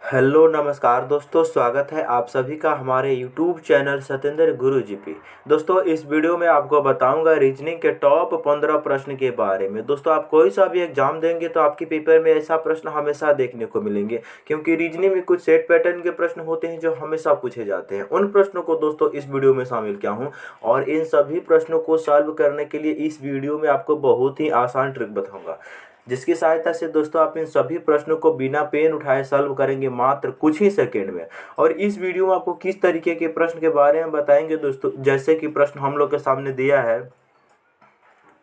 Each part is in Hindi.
हेलो नमस्कार दोस्तों, स्वागत है आप सभी का हमारे यूट्यूब चैनल सत्येंद्र गुरुजी पे। दोस्तों, इस वीडियो में आपको बताऊंगा रीजनिंग के टॉप 15 प्रश्न के बारे में। दोस्तों, आप कोई सा भी एग्जाम देंगे तो आपके पेपर में ऐसा प्रश्न हमेशा देखने को मिलेंगे, क्योंकि रीजनिंग में कुछ सेट पैटर्न के प्रश्न होते हैं जो हमेशा पूछे जाते हैं। उन प्रश्नों को दोस्तों इस वीडियो में शामिल किया हूँ, और इन सभी प्रश्नों को सॉल्व करने के लिए इस वीडियो में आपको बहुत ही आसान ट्रिक बताऊंगा, जिसकी सहायता से दोस्तों आप इन सभी प्रश्नों को बिना पेन उठाए सॉल्व करेंगे मात्र कुछ ही सेकंड में। और इस वीडियो में आपको किस तरीके के प्रश्न के बारे में बताएंगे दोस्तों, जैसे कि प्रश्न हम लोग के सामने दिया है।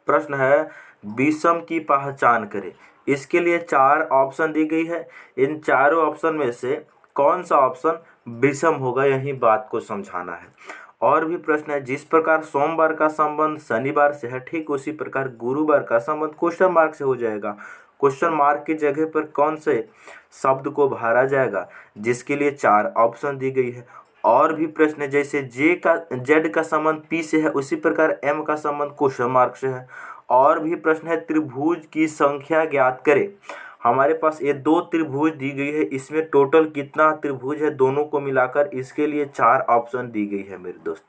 प्रश्न है, विषम की पहचान करें। इसके लिए चार ऑप्शन दी गई है। इन चारों ऑप्शन में से कौन सा ऑप्शन विषम होगा, यही बात को समझाना है। और भी प्रश्न है, जिस प्रकार सोमवार का संबंध शनिवार से है, ठीक उसी प्रकार गुरुवार का संबंध क्वेश्चन मार्क से हो जाएगा। क्वेश्चन मार्क की जगह पर कौन से शब्द को भरा जाएगा, जिसके लिए चार ऑप्शन दी गई है। और भी प्रश्न है, जैसे जेड का संबंध पी से है, उसी प्रकार एम का संबंध क्वेश्चन मार्क से है। और भी प्रश्न है, त्रिभुज की संख्या ज्ञात करें। हमारे पास ये दो त्रिभुज दी गई है, इसमें टोटल कितना त्रिभुज है दोनों को मिलाकर, इसके लिए चार ऑप्शन दी गई है मेरे दोस्त।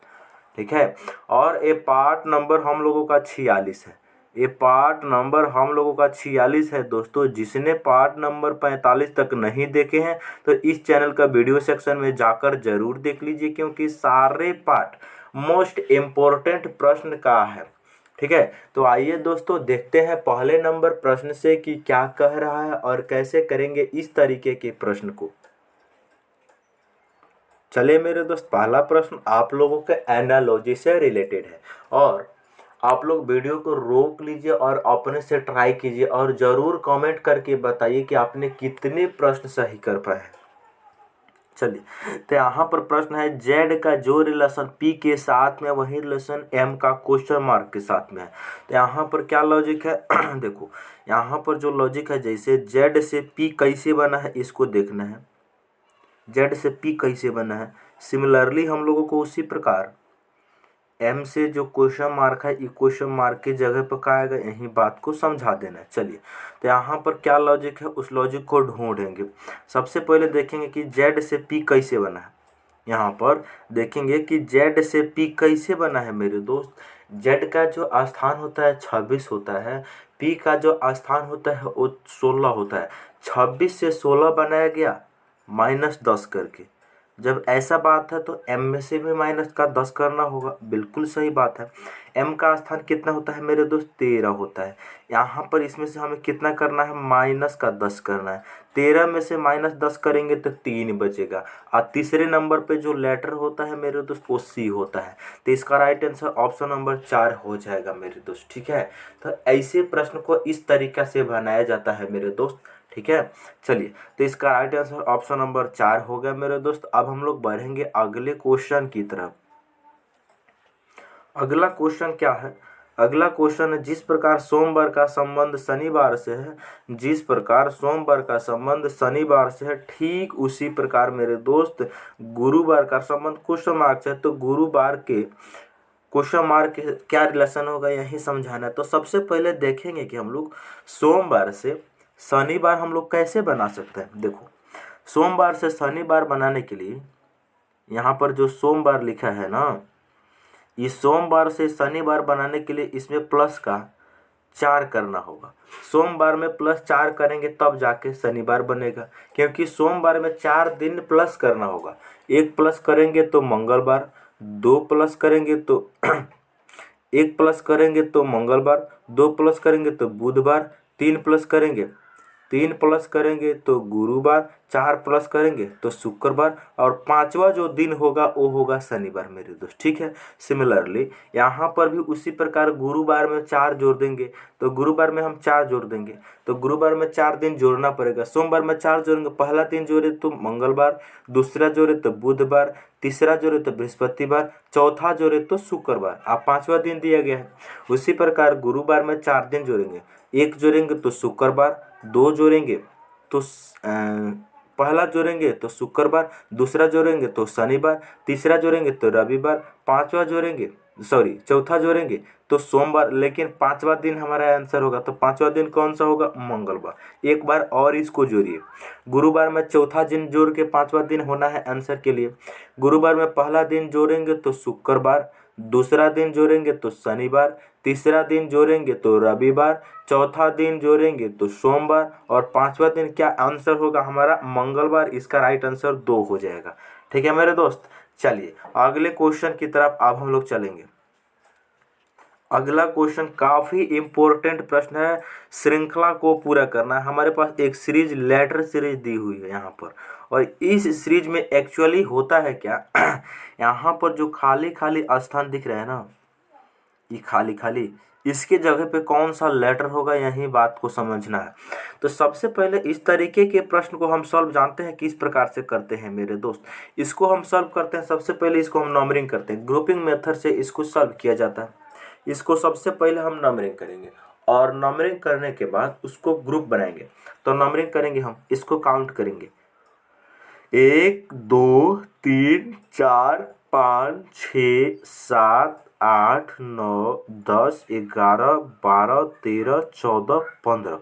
ठीक है। और ये पार्ट नंबर हम लोगों का 46 है। ये पार्ट नंबर हम लोगों का 46 है दोस्तों। जिसने पार्ट नंबर 45 तक नहीं देखे हैं तो इस चैनल का वीडियो सेक्शन में जाकर जरूर देख लीजिए, क्योंकि सारे पार्ट मोस्ट इम्पोर्टेंट प्रश्न का है। ठीक है। तो आइए दोस्तों देखते हैं पहले नंबर प्रश्न से कि क्या कह रहा है और कैसे करेंगे इस तरीके के प्रश्न को। चलिए मेरे दोस्त, पहला प्रश्न आप लोगों के एनालॉजी से रिलेटेड है, और आप लोग वीडियो को रोक लीजिए और अपने से ट्राई कीजिए, और ज़रूर कमेंट करके बताइए कि आपने कितने प्रश्न सही कर पाए हैं। चलिए, तो यहाँ पर प्रश्न है, जेड का जो रिलेशन पी के साथ में वही रिलेशन एम का क्वेश्चन मार्क के साथ में है। तो यहाँ पर क्या लॉजिक है देखो, यहाँ पर जो लॉजिक है, जैसे जेड से पी कैसे बना है इसको देखना है। जेड से पी कैसे बना है, सिमिलरली हम लोगों को उसी प्रकार एम से जो क्वेश्चन मार्क है, ये क्वेश्चन मार्क की जगह पर क्या आएगा, यही बात को समझा देना है। चलिए, तो यहाँ पर क्या लॉजिक है, उस लॉजिक को ढूंढेंगे। सबसे पहले देखेंगे कि जेड से पी कैसे बना है। यहाँ पर देखेंगे कि जेड से पी कैसे बना है मेरे दोस्त। जेड का जो स्थान होता है 26 होता है, पी का जो स्थान होता है वो 16 होता है। 26 से 16 बनाया गया -10 करके। जब ऐसा बात है तो एम में से भी माइनस का 10 करना होगा, बिल्कुल सही बात है। एम का स्थान कितना होता है मेरे दोस्त, 13 होता है। यहाँ पर इसमें से हमें कितना करना है, माइनस का 10 करना है। 13 में से -10 करेंगे तो 3 बचेगा, और तीसरे नंबर पे जो लेटर होता है मेरे दोस्त वो सी होता है। तो इसका राइट आंसर ऑप्शन नंबर 4 हो जाएगा मेरे दोस्त। ठीक है। तो ऐसे प्रश्न को इस तरीका से बनाया जाता है मेरे दोस्त। ठीक है। चलिए, तो इसका राइट आंसर ऑप्शन नंबर 4 हो गया मेरे दोस्त। अब हम लोग बढ़ेंगे अगले क्वेश्चन की तरफ। अगला क्वेश्चन क्या है, अगला क्वेश्चन है, जिस प्रकार सोमवार का संबंध शनिवार से है, जिस प्रकार सोमवार का संबंध शनिवार से है, ठीक उसी प्रकार मेरे दोस्त गुरुवार का संबंध क्वेश्चन मार्क से है। तो गुरुवार के क्वेश्चन मार्क के क्या रिलेशन होगा, यही समझाना है। तो सबसे पहले देखेंगे कि हम लोग सोमवार से शनिवार हम लोग कैसे बना सकते हैं। देखो, सोमवार से शनिवार बनाने के लिए यहाँ पर जो सोमवार लिखा है ना, इस सोमवार से शनिवार बनाने के लिए इसमें प्लस का 4 करना होगा। सोमवार में +4 करेंगे तब जाके शनिवार बनेगा, क्योंकि सोमवार में 4 दिन प्लस करना होगा। 1 प्लस करेंगे तो मंगलवार, 2 प्लस करेंगे तो 1 प्लस करेंगे तो मंगलवार, 2 प्लस करेंगे तो बुधवार, 3 प्लस करेंगे तो गुरुवार, 4 प्लस करेंगे तो शुक्रवार, और 5वां जो दिन होगा वो होगा शनिवार मेरे दोस्त। ठीक है। सिमिलरली यहाँ पर भी उसी प्रकार गुरुवार में 4 जोड़ देंगे, तो गुरुवार में हम 4 जोड़ देंगे, तो गुरुवार में 4 दिन जोड़ना पड़ेगा। सोमवार में 4 जोड़ेंगे, पहला दिन जोड़े तो मंगलवार, दूसरा जोड़े तो बुधवार, तीसरा जोड़े तो बृहस्पतिवार, चौथा जोड़े तो शुक्रवार, अब 5वां दिन दिया गया है। उसी प्रकार गुरुवार में 4 दिन जोड़ेंगे, 1 जोड़ेंगे तो शुक्रवार, 2 जोड़ेंगे तो पहला जोड़ेंगे तो शुक्रवार, दूसरा जोड़ेंगे तो शनिवार, तीसरा जोड़ेंगे तो रविवार, 5वां जोड़ेंगे सॉरी चौथा जोड़ेंगे तो सोमवार, लेकिन पांचवा दिन हमारा आंसर होगा, तो पांचवा दिन कौन सा होगा? मंगलवार। एक बार और इसको जोड़िए, गुरुवार में चौथा दिन जोड़ के पांचवा दिन होना है आंसर के लिए। गुरुवार में पहला दिन जोड़ेंगे तो शुक्रवार, दूसरा दिन जोड़ेंगे तो शनिवार, तीसरा दिन जोड़ेंगे तो रविवार, चौथा दिन जोड़ेंगे तो सोमवार, और पांचवा दिन क्या आंसर होगा हमारा? मंगलवार। इसका राइट आंसर 2 हो जाएगा। ठीक है मेरे दोस्त, चलिए अगले क्वेश्चन की तरफ अब हम लोग चलेंगे। अगला क्वेश्चन काफी इंपॉर्टेंट प्रश्न है, श्रृंखला को पूरा करना है। हमारे पास एक सीरीज लेटर सीरीज दी हुई है यहाँ पर, और इस सीरीज में एक्चुअली होता है क्या यहाँ पर जो खाली खाली स्थान दिख रहा है ना, ये खाली खाली, इसके जगह पे कौन सा लेटर होगा, यही बात को समझना है। तो सबसे पहले इस तरीके के प्रश्न को हम सॉल्व जानते हैं किस प्रकार से करते हैं मेरे दोस्त। इसको हम सॉल्व करते हैं, सबसे पहले इसको हम नंबरिंग करते हैं, ग्रुपिंग मेथड से इसको सॉल्व किया जाता है। इसको सबसे पहले हम नंबरिंग करेंगे, और नंबरिंग करने के बाद उसको ग्रुप बनाएंगे। तो नंबरिंग करेंगे हम, इसको काउंट करेंगे, 1 2 3 4 5 6 7 8 9 10 11 12 13 14 15।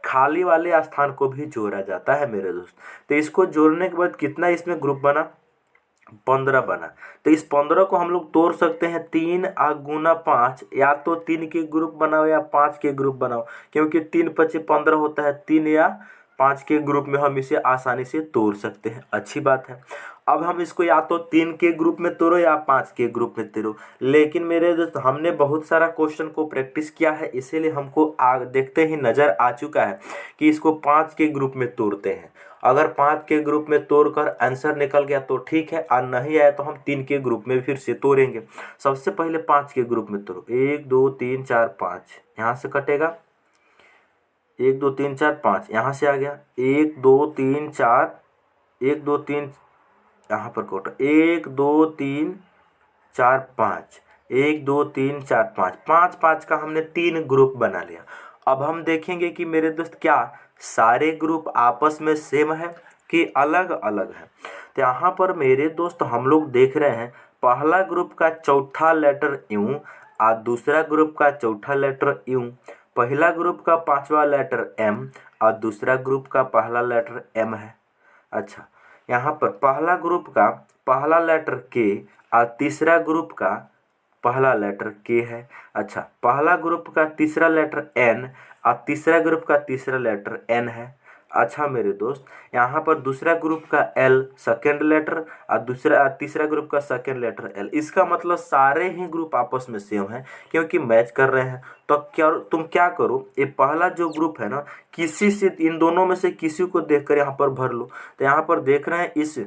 खाली वाले स्थान को भी जोड़ा जाता है मेरे दोस्त। तो इसको जोड़ने के बाद कितना इसमें ग्रुप बना? 15 बना। तो इस 15 को हम लोग तोड़ सकते हैं 3 गुना 5, या तो 3 के ग्रुप बनाओ या 5 के ग्रुप बनाओ, क्योंकि 3 पचे 15 होता है, 3 या 5 के ग्रुप में हम इसे आसानी से तोड़ सकते हैं। अच्छी बात है। अब हम इसको या तो 3 के ग्रुप में तोड़ो या 5 के ग्रुप में तोड़ो, लेकिन मेरे दोस्त हमने बहुत सारा क्वेश्चन को प्रैक्टिस किया है, इसीलिए हमको देखते ही नज़र आ चुका है कि इसको 5 के ग्रुप में तोड़ते हैं। अगर 5 के ग्रुप में तोड़कर आंसर निकल गया तो ठीक है, और नहीं आया तो हम 3 के ग्रुप में फिर से तोड़ेंगे। सबसे पहले 5 के ग्रुप में तोड़ो, 1 2 3 4 5, यहाँ से कटेगा 1 2 3 4 5, यहाँ से आ गया 1 2 3 4, 1 2 3, यहाँ पर कटो 1 2 3 4 5, 1 2 3 4 5, 5 5 का हमने 3 ग्रुप बना लिया। अब हम देखेंगे कि मेरे दोस्त क्या सारे ग्रुप आपस में सेम है कि अलग अलग है। तो यहाँ पर मेरे दोस्त हम लोग देख रहे हैं, पहला ग्रुप का चौथा लेटर यूं, और दूसरा ग्रुप का चौथा लेटर यूं, पहला ग्रुप का पांचवा लेटर एम, और दूसरा ग्रुप का पहला लेटर एम है। अच्छा, यहाँ पर पहला ग्रुप का पहला लेटर के, और तीसरा ग्रुप का पहला लेटर के है। अच्छा, पहला ग्रुप का तीसरा लेटर एन, और तीसरा ग्रुप का तीसरा लेटर एन है। अच्छा मेरे दोस्त, यहाँ पर दूसरा ग्रुप का एल सेकेंड लेटर, और तीसरा ग्रुप का सेकेंड लेटर एल। इसका मतलब सारे ही ग्रुप आपस में सेम हैं, क्योंकि मैच कर रहे हैं। तो क्या तुम क्या करो, ये पहला जो ग्रुप है ना, किसी से इन दोनों में से किसी को देखकर यहाँ पर भर लो। तो यहाँ पर देख रहे हैं इस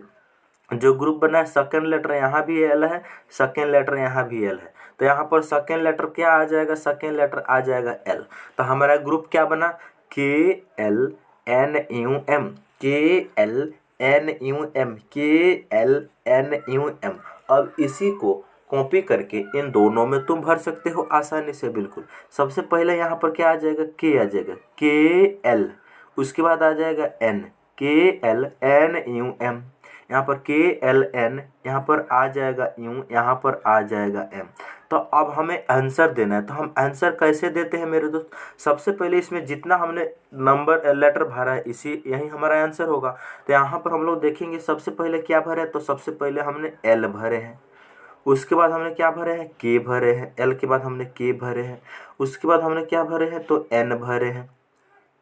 जो ग्रुप बना है, सेकेंड लेटर यहाँ भी एल है, सेकेंड लेटर यहाँ भी एल है, तो यहाँ पर सेकेंड लेटर क्या आ जाएगा? सेकेंड लेटर आ जाएगा एल। तो हमारा ग्रुप क्या बना? के एल एन यू एम, के एल एन यू एम, के एल एन यू एम। अब इसी को कॉपी करके इन दोनों में तुम भर सकते हो आसानी से, बिल्कुल। सबसे पहले यहाँ पर क्या आ जाएगा? के आ जाएगा, के एल, उसके बाद आ जाएगा एन, के एल एन यू एम, यहाँ पर के एल एन, यहाँ पर आ जाएगा यू, यहाँ पर आ जाएगा एम। तो अब हमें आंसर देना है। तो हम आंसर कैसे देते हैं मेरे दोस्त? सबसे पहले इसमें जितना हमने नंबर लेटर भरा है, इसी यही हमारा आंसर होगा। तो यहाँ पर हम लोग देखेंगे सबसे पहले क्या भरे हैं। तो सबसे पहले हमने एल भरे हैं, उसके बाद हमने क्या भरे हैं? के भरे हैं। एल के बाद हमने के भरे हैं, उसके बाद हमने क्या भरे हैं? तो एन भरे हैं,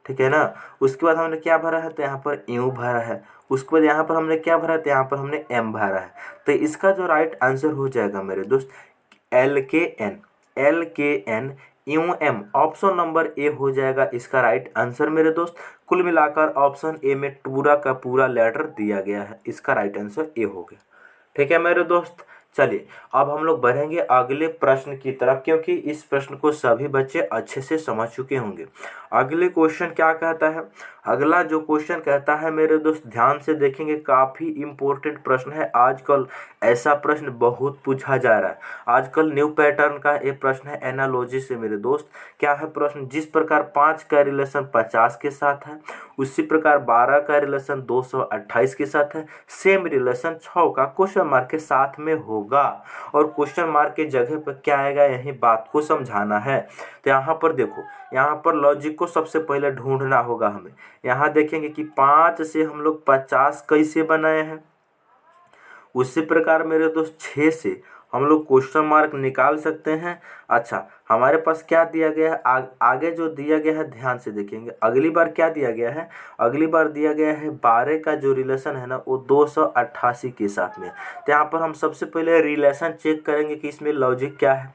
ठीक है ना। उसके बाद हमने क्या भरा है? तो यहाँ पर यू भरा है। उसके बाद यहाँ पर हमने क्या भरा है? तो यहाँ पर हमने एम भरा है। तो इसका जो राइट आंसर हो जाएगा मेरे दोस्त, L K N, L K N U M. Option number A हो जाएगा इसका राइट आंसर मेरे दोस्त। कुल मिलाकर ऑप्शन ए में पूरा का पूरा लेटर दिया गया है, इसका राइट आंसर ए हो गया। ठीक है मेरे दोस्त, चलिए अब हम लोग बढ़ेंगे अगले प्रश्न की तरफ, क्योंकि इस प्रश्न को सभी बच्चे अच्छे से समझ चुके होंगे। अगले क्वेश्चन क्या कहता है? अगला जो क्वेश्चन कहता है मेरे दोस्त, ध्यान से देखेंगे, काफ़ी इम्पोर्टेंट प्रश्न है। आजकल ऐसा प्रश्न बहुत पूछा जा रहा है। आजकल न्यू पैटर्न का ये प्रश्न है एनालॉजी से मेरे दोस्त। क्या है प्रश्न? जिस प्रकार 5 का रिलेशन 50 के साथ है, उसी प्रकार 12 का रिलेशन 228 के साथ है, सेम रिलेशन 6 का क्वेश्चन मार्क के साथ में होगा। और क्वेश्चन मार्क के जगह पर क्या आएगा, यही बात को समझाना है। तो यहाँ पर देखो, यहाँ पर लॉजिक को सबसे पहले ढूंढना होगा हमें। यहाँ देखेंगे कि 5 से हम लोग 50 कैसे बनाए हैं, उसी प्रकार मेरे दोस्त 6 से हम लोग क्वेश्चन मार्क निकाल सकते हैं। अच्छा, हमारे पास क्या दिया गया है, आगे जो दिया गया है ध्यान से देखेंगे। अगली बार क्या दिया गया है, अगली बार दिया गया है 12 का जो रिलेशन है ना वो 288 के साथ में। तो यहाँ पर हम सबसे पहले रिलेशन चेक करेंगे कि इसमें लॉजिक क्या है,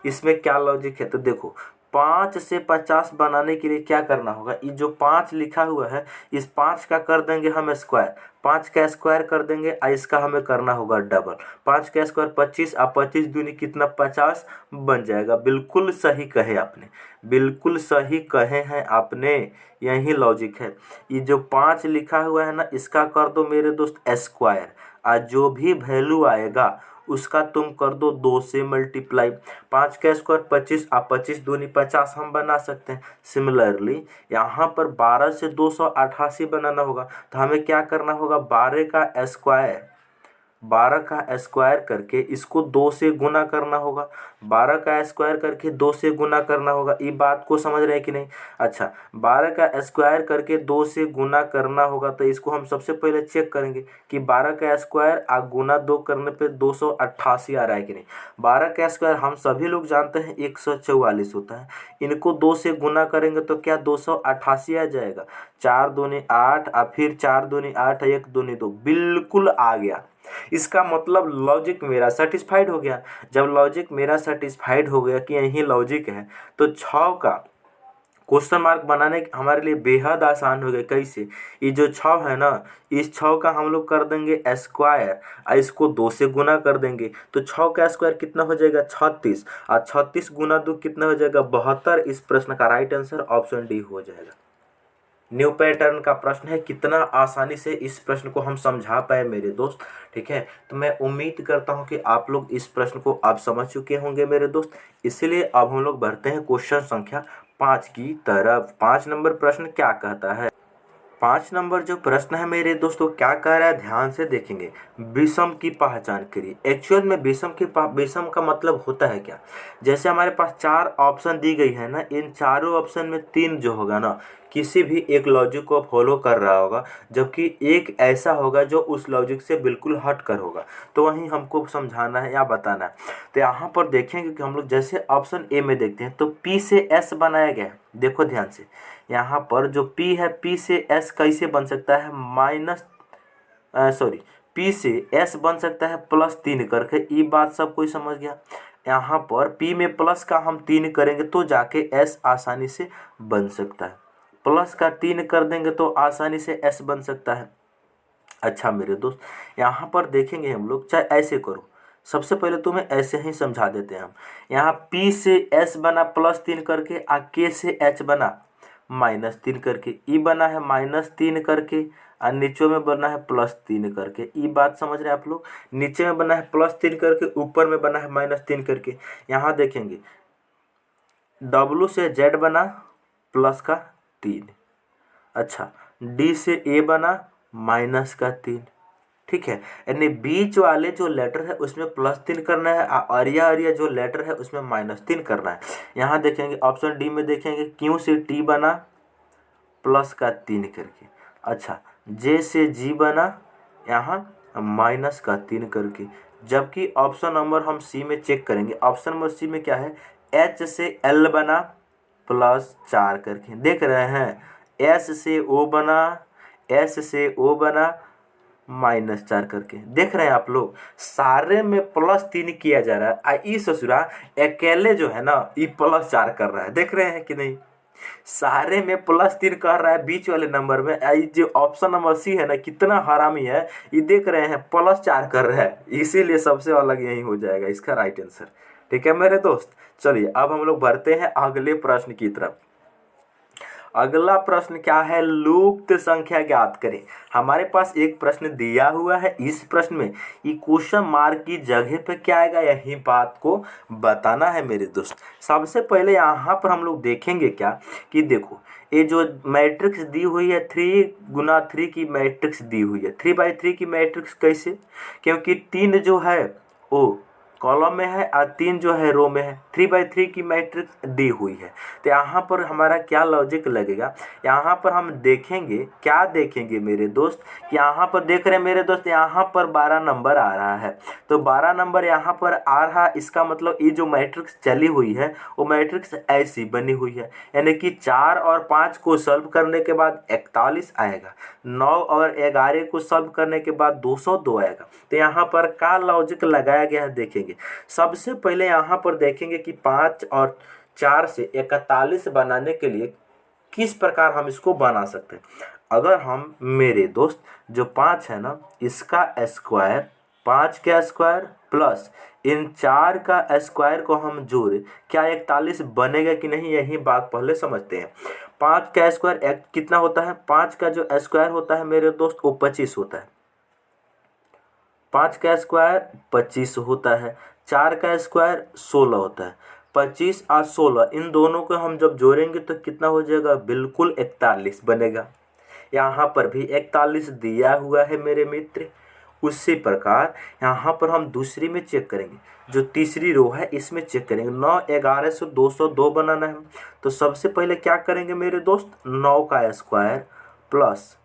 इसमें क्या लॉजिक है। तो देखो, 5 से 50 बनाने के लिए क्या करना होगा, ये जो 5 लिखा हुआ है इस 5 का कर देंगे हम स्क्वायर, 5 का स्क्वायर कर देंगे और इसका हमें करना होगा डबल। 5 का स्क्वायर 25 और 25 दूनी कितना 50 बन जाएगा। बिल्कुल सही कहे आपने, बिल्कुल सही कहे हैं आपने, यही लॉजिक है। ये जो 5 लिखा हुआ है ना इसका कर दो मेरे दोस्त स्क्वायर, और जो भी वैल्यू आएगा उसका तुम कर दो 2 से मल्टीप्लाई। 5 का स्क्वायर 25 और 25 दूनी 50 हम बना सकते हैं। सिमिलरली यहाँ पर 12 से 288 बनाना होगा, तो हमें क्या करना होगा, 12 का स्क्वायर करके इसको 2 से गुना करना होगा। 12 का स्क्वायर करके 2 से गुना करना होगा। ये बात को समझ रहे हैं कि नहीं? अच्छा, 12 का स्क्वायर करके 2 से गुना करना होगा, तो इसको हम सबसे पहले चेक करेंगे कि 12 का स्क्वायर और गुना 2 करने पे 288 आ रहा है कि नहीं। 12 का स्क्वायर हम सभी लोग जानते हैं 144 होता है, इनको 2 से गुना करेंगे तो क्या 288 आ जाएगा। 4 दूनी 8 और फिर 4 दूनी 8, 1 दूनी 2, बिल्कुल आ गया। इसका मतलब लॉजिक मेरा सेटिस्फाइड हो गया। जब लॉजिक मेरा सेटिस्फाइड हो गया कि यही लॉजिक है, तो 6 का क्वेश्चन मार्क बनाने हमारे लिए बेहद आसान हो गया। कैसे? ये जो 6 है ना, इस 6 का हम लोग कर देंगे स्क्वायर और इसको 2 से गुना कर देंगे, तो 6 का स्क्वायर कितना हो जाएगा 36, और 36 गुना 2 कितना हो जाएगा 72। इस प्रश्न का राइट आंसर ऑप्शन डी हो जाएगा। न्यू पैटर्न का प्रश्न है, कितना आसानी से इस प्रश्न को हम समझा पाए मेरे दोस्त। ठीक है, तो मैं उम्मीद करता हूं कि आप लोग इस प्रश्न को आप समझ चुके होंगे मेरे दोस्त। इसलिए अब हम लोग बढ़ते हैं क्वेश्चन संख्या 5 की तरफ। 5 नंबर प्रश्न क्या कहता है? 5 नंबर जो प्रश्न है मेरे दोस्तों क्या कह रहा है, ध्यान से देखेंगे। विषम की पहचान करिए। एक्चुअल में विषम का मतलब होता है क्या? जैसे हमारे पास 4 ऑप्शन दी गई है ना, इन चारों ऑप्शन में 3 जो होगा ना किसी भी एक लॉजिक को फॉलो कर रहा होगा, जबकि एक ऐसा होगा जो उस लॉजिक से बिल्कुल हट कर होगा। तो वहीं हमको समझाना है या बताना है। तो यहाँ पर देखेंगे कि हम लोग जैसे ऑप्शन ए में देखते हैं तो पी से एस बनाया गया है। देखो ध्यान से, यहाँ पर जो P है, P से S कैसे बन सकता है, P से S बन सकता है +3 करके। ये बात सब कोई समझ गया। यहाँ पर P में प्लस का हम 3 करेंगे तो जाके S आसानी से बन सकता है। प्लस का 3 कर देंगे तो आसानी से S बन सकता है। अच्छा मेरे दोस्त, यहाँ पर देखेंगे हम लोग, चाहे ऐसे करो, सबसे पहले तुम्हें ऐसे ही समझा देते हैं हम। यहाँ P से S बना +3 करके, आ K से H बना -3 करके, ई बना है -3 करके, और नीचे में बना है +3 करके। ई बात समझ रहे हैं आप लोग? नीचे में बना है +3 करके, ऊपर में बना है -3 करके। यहाँ देखेंगे W से Z बना +3। अच्छा, D से A बना -3। ठीक है, यानी बीच वाले जो लेटर है उसमें +3 करना है, अरिया जो लेटर है उसमें -3 करना है। यहाँ देखेंगे ऑप्शन डी में देखेंगे Q से T बना +3 करके। अच्छा, J से G बना यहाँ -3 करके। जबकि ऑप्शन नंबर हम सी में चेक करेंगे। ऑप्शन नंबर सी में क्या है, H से L बना +4 करके। देख रहे हैं, S से O बना, S से O बना -4 करके। देख रहे हैं आप लोग, सारे में +3 किया जा रहा है। ई ससुरा अकेले जो है ना ये +4 कर रहा है। देख रहे हैं कि नहीं? सारे में +3 कर रहा है बीच वाले नंबर में। जो ऑप्शन नंबर सी है ना, कितना हरामी है, ये देख रहे हैं +4 कर रहा है। इसीलिए सबसे अलग यही हो जाएगा इसका राइट आंसर। ठीक है मेरे दोस्त, चलिए अब हम लोग बढ़ते हैं अगले प्रश्न की तरफ। अगला प्रश्न क्या है, लुप्त संख्या ज्ञात करें। हमारे पास एक प्रश्न दिया हुआ है, इस प्रश्न में ये क्वेश्चन मार्क की जगह पे क्या आएगा, यही बात को बताना है मेरे दोस्त। सबसे पहले यहाँ पर हम लोग देखेंगे क्या कि देखो ये जो मैट्रिक्स दी हुई है 3 × 3 की मैट्रिक्स दी हुई है, 3×3 की मैट्रिक्स कैसे, क्योंकि 3 जो है वो कॉलम में है और 3 जो है रो में है, 3×3 की मैट्रिक्स दी हुई है। तो यहाँ पर हमारा क्या लॉजिक लगेगा, यहाँ पर हम देखेंगे, क्या देखेंगे मेरे दोस्त, कि यहाँ पर देख रहे हैं मेरे दोस्त, यहाँ पर 12 नंबर आ रहा है। तो 12 नंबर यहाँ पर आ रहा है, इसका मतलब ये जो मैट्रिक्स चली हुई है वो मैट्रिक्स ऐसी बनी हुई है, यानी कि 4 और 5 को सॉल्व करने के बाद 41 आएगा, 9 और 11 को सॉल्व करने के बाद 202 आएगा। तो यहाँ पर क्या लॉजिक लगाया गया है देखेंगे। सबसे पहले यहाँ पर देखेंगे कि 5 और 4 से 41 बनाने के लिए किस प्रकार हम इसको बना सकते हैं। अगर हम मेरे दोस्त जो 5 है ना, इसका स्क्वायर, 5 का स्क्वायर प्लस इन 4 का स्क्वायर को हम जोड़े, क्या 41 बनेगा कि नहीं, यही बात पहले समझते हैं। 5 का स्क्वायर कितना होता है, 5 का जो स्क्वायर होता है मेरे दोस्त वो 25 होता है, 5 का स्क्वायर 25 होता है, 4 का स्क्वायर 16 होता है। 25 और 16 इन दोनों को हम जब जोड़ेंगे तो कितना हो जाएगा, बिल्कुल 41 बनेगा। यहाँ पर भी 41 दिया हुआ है मेरे मित्र। उसी प्रकार यहाँ पर हम दूसरी में चेक करेंगे, जो तीसरी रो है इसमें चेक करेंगे। 9 11 से 202 बनाना है, तो सबसे पहले क्या करेंगे मेरे दोस्त, 9 का स्क्वायर प्लस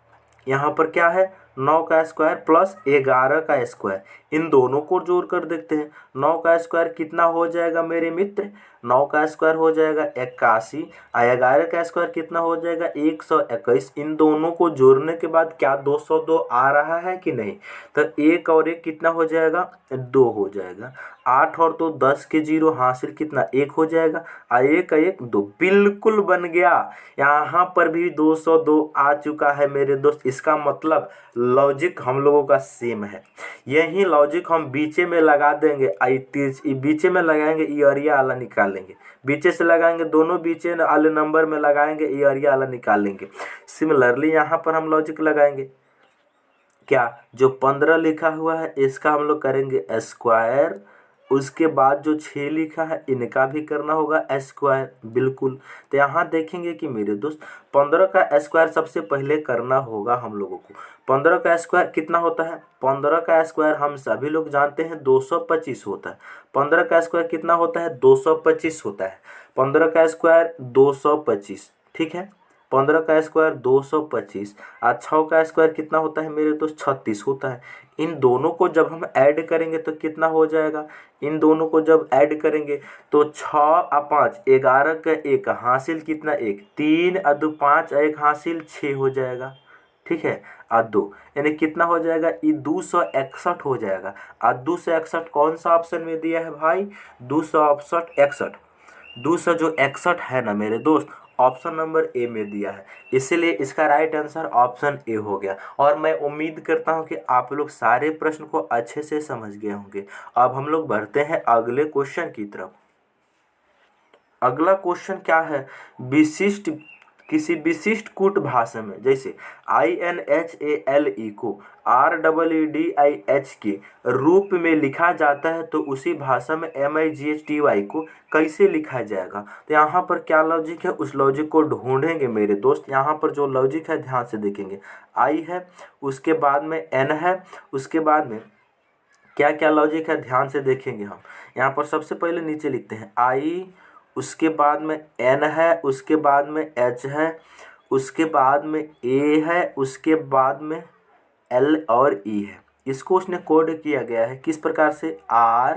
यहाँ पर क्या है 9 का स्क्वायर प्लस 11 का स्क्वायर, इन दोनों को जोड़ कर देखते हैं। 9 का स्क्वायर कितना हो जाएगा मेरे मित्र, 9 का स्क्वायर हो जाएगा 81 और 11 का स्क्वायर कितना हो जाएगा 121। इन दोनों को जोड़ने के बाद क्या 202 आ रहा है कि नहीं, तो 1 और 1 कितना हो जाएगा, 2 हो जाएगा। 8 और 2 10 के 0 हासिल कितना 1 हो जाएगा, और 1 का 1 2, बिल्कुल बन गया। यहाँ पर भी 202 आ चुका है मेरे दोस्त। इसका मतलब लॉजिक हम लोगों का सेम है। यही लॉजिक हम बीचे में लगा देंगे, बीचे में लगाएंगे, ये एरिया वाला निकाल लेंगे, बीचे से लगाएंगे, दोनों बीचे वाले नंबर में लगाएंगे, ये एरिया वाला निकाल लेंगे। सिमिलरली यहाँ पर हम लॉजिक लगाएंगे, क्या जो 15 लिखा हुआ है इसका हम लोग करेंगे स्क्वायर, उसके बाद जो 6 लिखा है इनका भी करना होगा स्क्वायर, बिल्कुल। तो यहाँ देखेंगे कि मेरे दोस्त 15 का स्क्वायर सबसे पहले करना होगा हम लोगों को। 15 का स्क्वायर कितना होता है, 15 का स्क्वायर हम सभी लोग जानते हैं 225 होता है। 15 का स्क्वायर कितना होता है, 225 होता है। 15 का स्क्वायर 225, ठीक है। 15 का स्क्वायर 225 और 6 का स्क्वायर कितना होता है मेरे दोस्त, 36 होता है। इन दोनों को जब हम ऐड करेंगे तो कितना हो जाएगा, इन दोनों को जब ऐड करेंगे तो 6 और 5 11 का 1 हासिल कितना 1, 3 और 2 5 और 1 हासिल 6 हो जाएगा, ठीक है। और 2 यानी कितना हो जाएगा, ये 261 हो जाएगा। और 261 कौन सा ऑप्शन में दिया है भाई, 261 261 है ना मेरे दोस्त, ऑप्शन नंबर ए में दिया है, इसीलिए इसका राइट आंसर ऑप्शन ए हो गया। और मैं उम्मीद करता हूं कि आप लोग सारे प्रश्न को अच्छे से समझ गए होंगे। अब हम लोग बढ़ते हैं अगले क्वेश्चन की तरफ। अगला क्वेश्चन क्या है, विशिष्ट किसी विशिष्ट कूट भाषा में जैसे INHALE को REEDIH के रूप में लिखा जाता है, तो उसी भाषा में MIGHTY को कैसे लिखा जाएगा। तो यहाँ पर क्या लॉजिक है, उस लॉजिक को ढूंढेंगे मेरे दोस्त। यहाँ पर जो लॉजिक है ध्यान से देखेंगे, I है, उसके बाद में N है, उसके बाद में क्या क्या लॉजिक है ध्यान से देखेंगे हम। यहाँ पर सबसे पहले नीचे लिखते हैं I, उसके बाद में N है, उसके बाद में H है, उसके बाद में A है, उसके बाद में L और E है। इसको उसने कोड किया गया है किस प्रकार से, R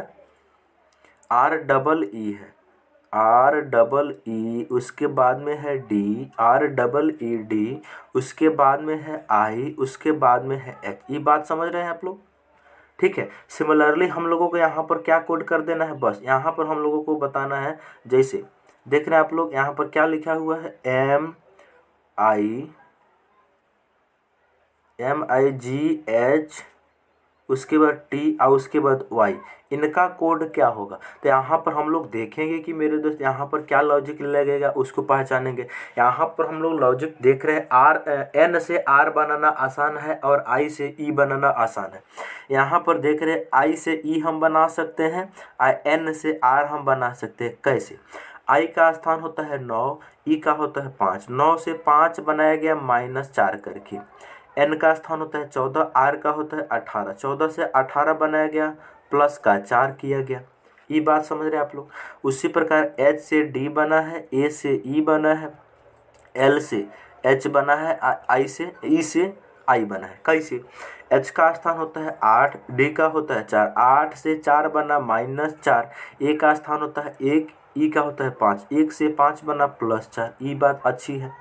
E है, REE, उसके बाद में है D, REED, उसके बाद में है I, उसके बाद में है H। ये बात समझ रहे हैं आप लोग, ठीक है। सिमिलरली हम लोगों को यहाँ पर क्या कोड कर देना है, बस यहाँ पर हम लोगों को बताना है। जैसे देख रहे हैं आप लोग यहाँ पर क्या लिखा हुआ है, MIGHTY उसके बाद टी और उसके बाद वाई, इनका कोड क्या होगा। तो यहाँ पर हम लोग देखेंगे कि मेरे दोस्त यहाँ पर क्या लॉजिक लगेगा उसको पहचानेंगे। यहाँ पर हम लोग लॉजिक देख रहे हैं, आर एन से आर बनाना आसान है और आई से ई बनाना आसान है। यहाँ पर देख रहे हैं आई से ई हम बना सकते हैं, एन से आर हम बना सकते हैं। कैसे, आई का स्थान होता है 9, ई का होता है 5, 9 से 5 बनाया गया -4 करके। एन का स्थान होता है 14, आर का होता है 18, 14 से 18 बनाया गया प्लस का 4 किया गया। ये बात समझ रहे हैं आप लोग। उसी प्रकार एच से डी बना है, ए से ई बना है, एल से एच बना है, आई से ई से आई बना है। कैसे, एच का स्थान होता है 8, डी का होता है 4, 8 से 4 बना -4, ए का स्थान होता है 1, ई का होता है 5, 1 से 5 बना +4। ये बात अच्छी है।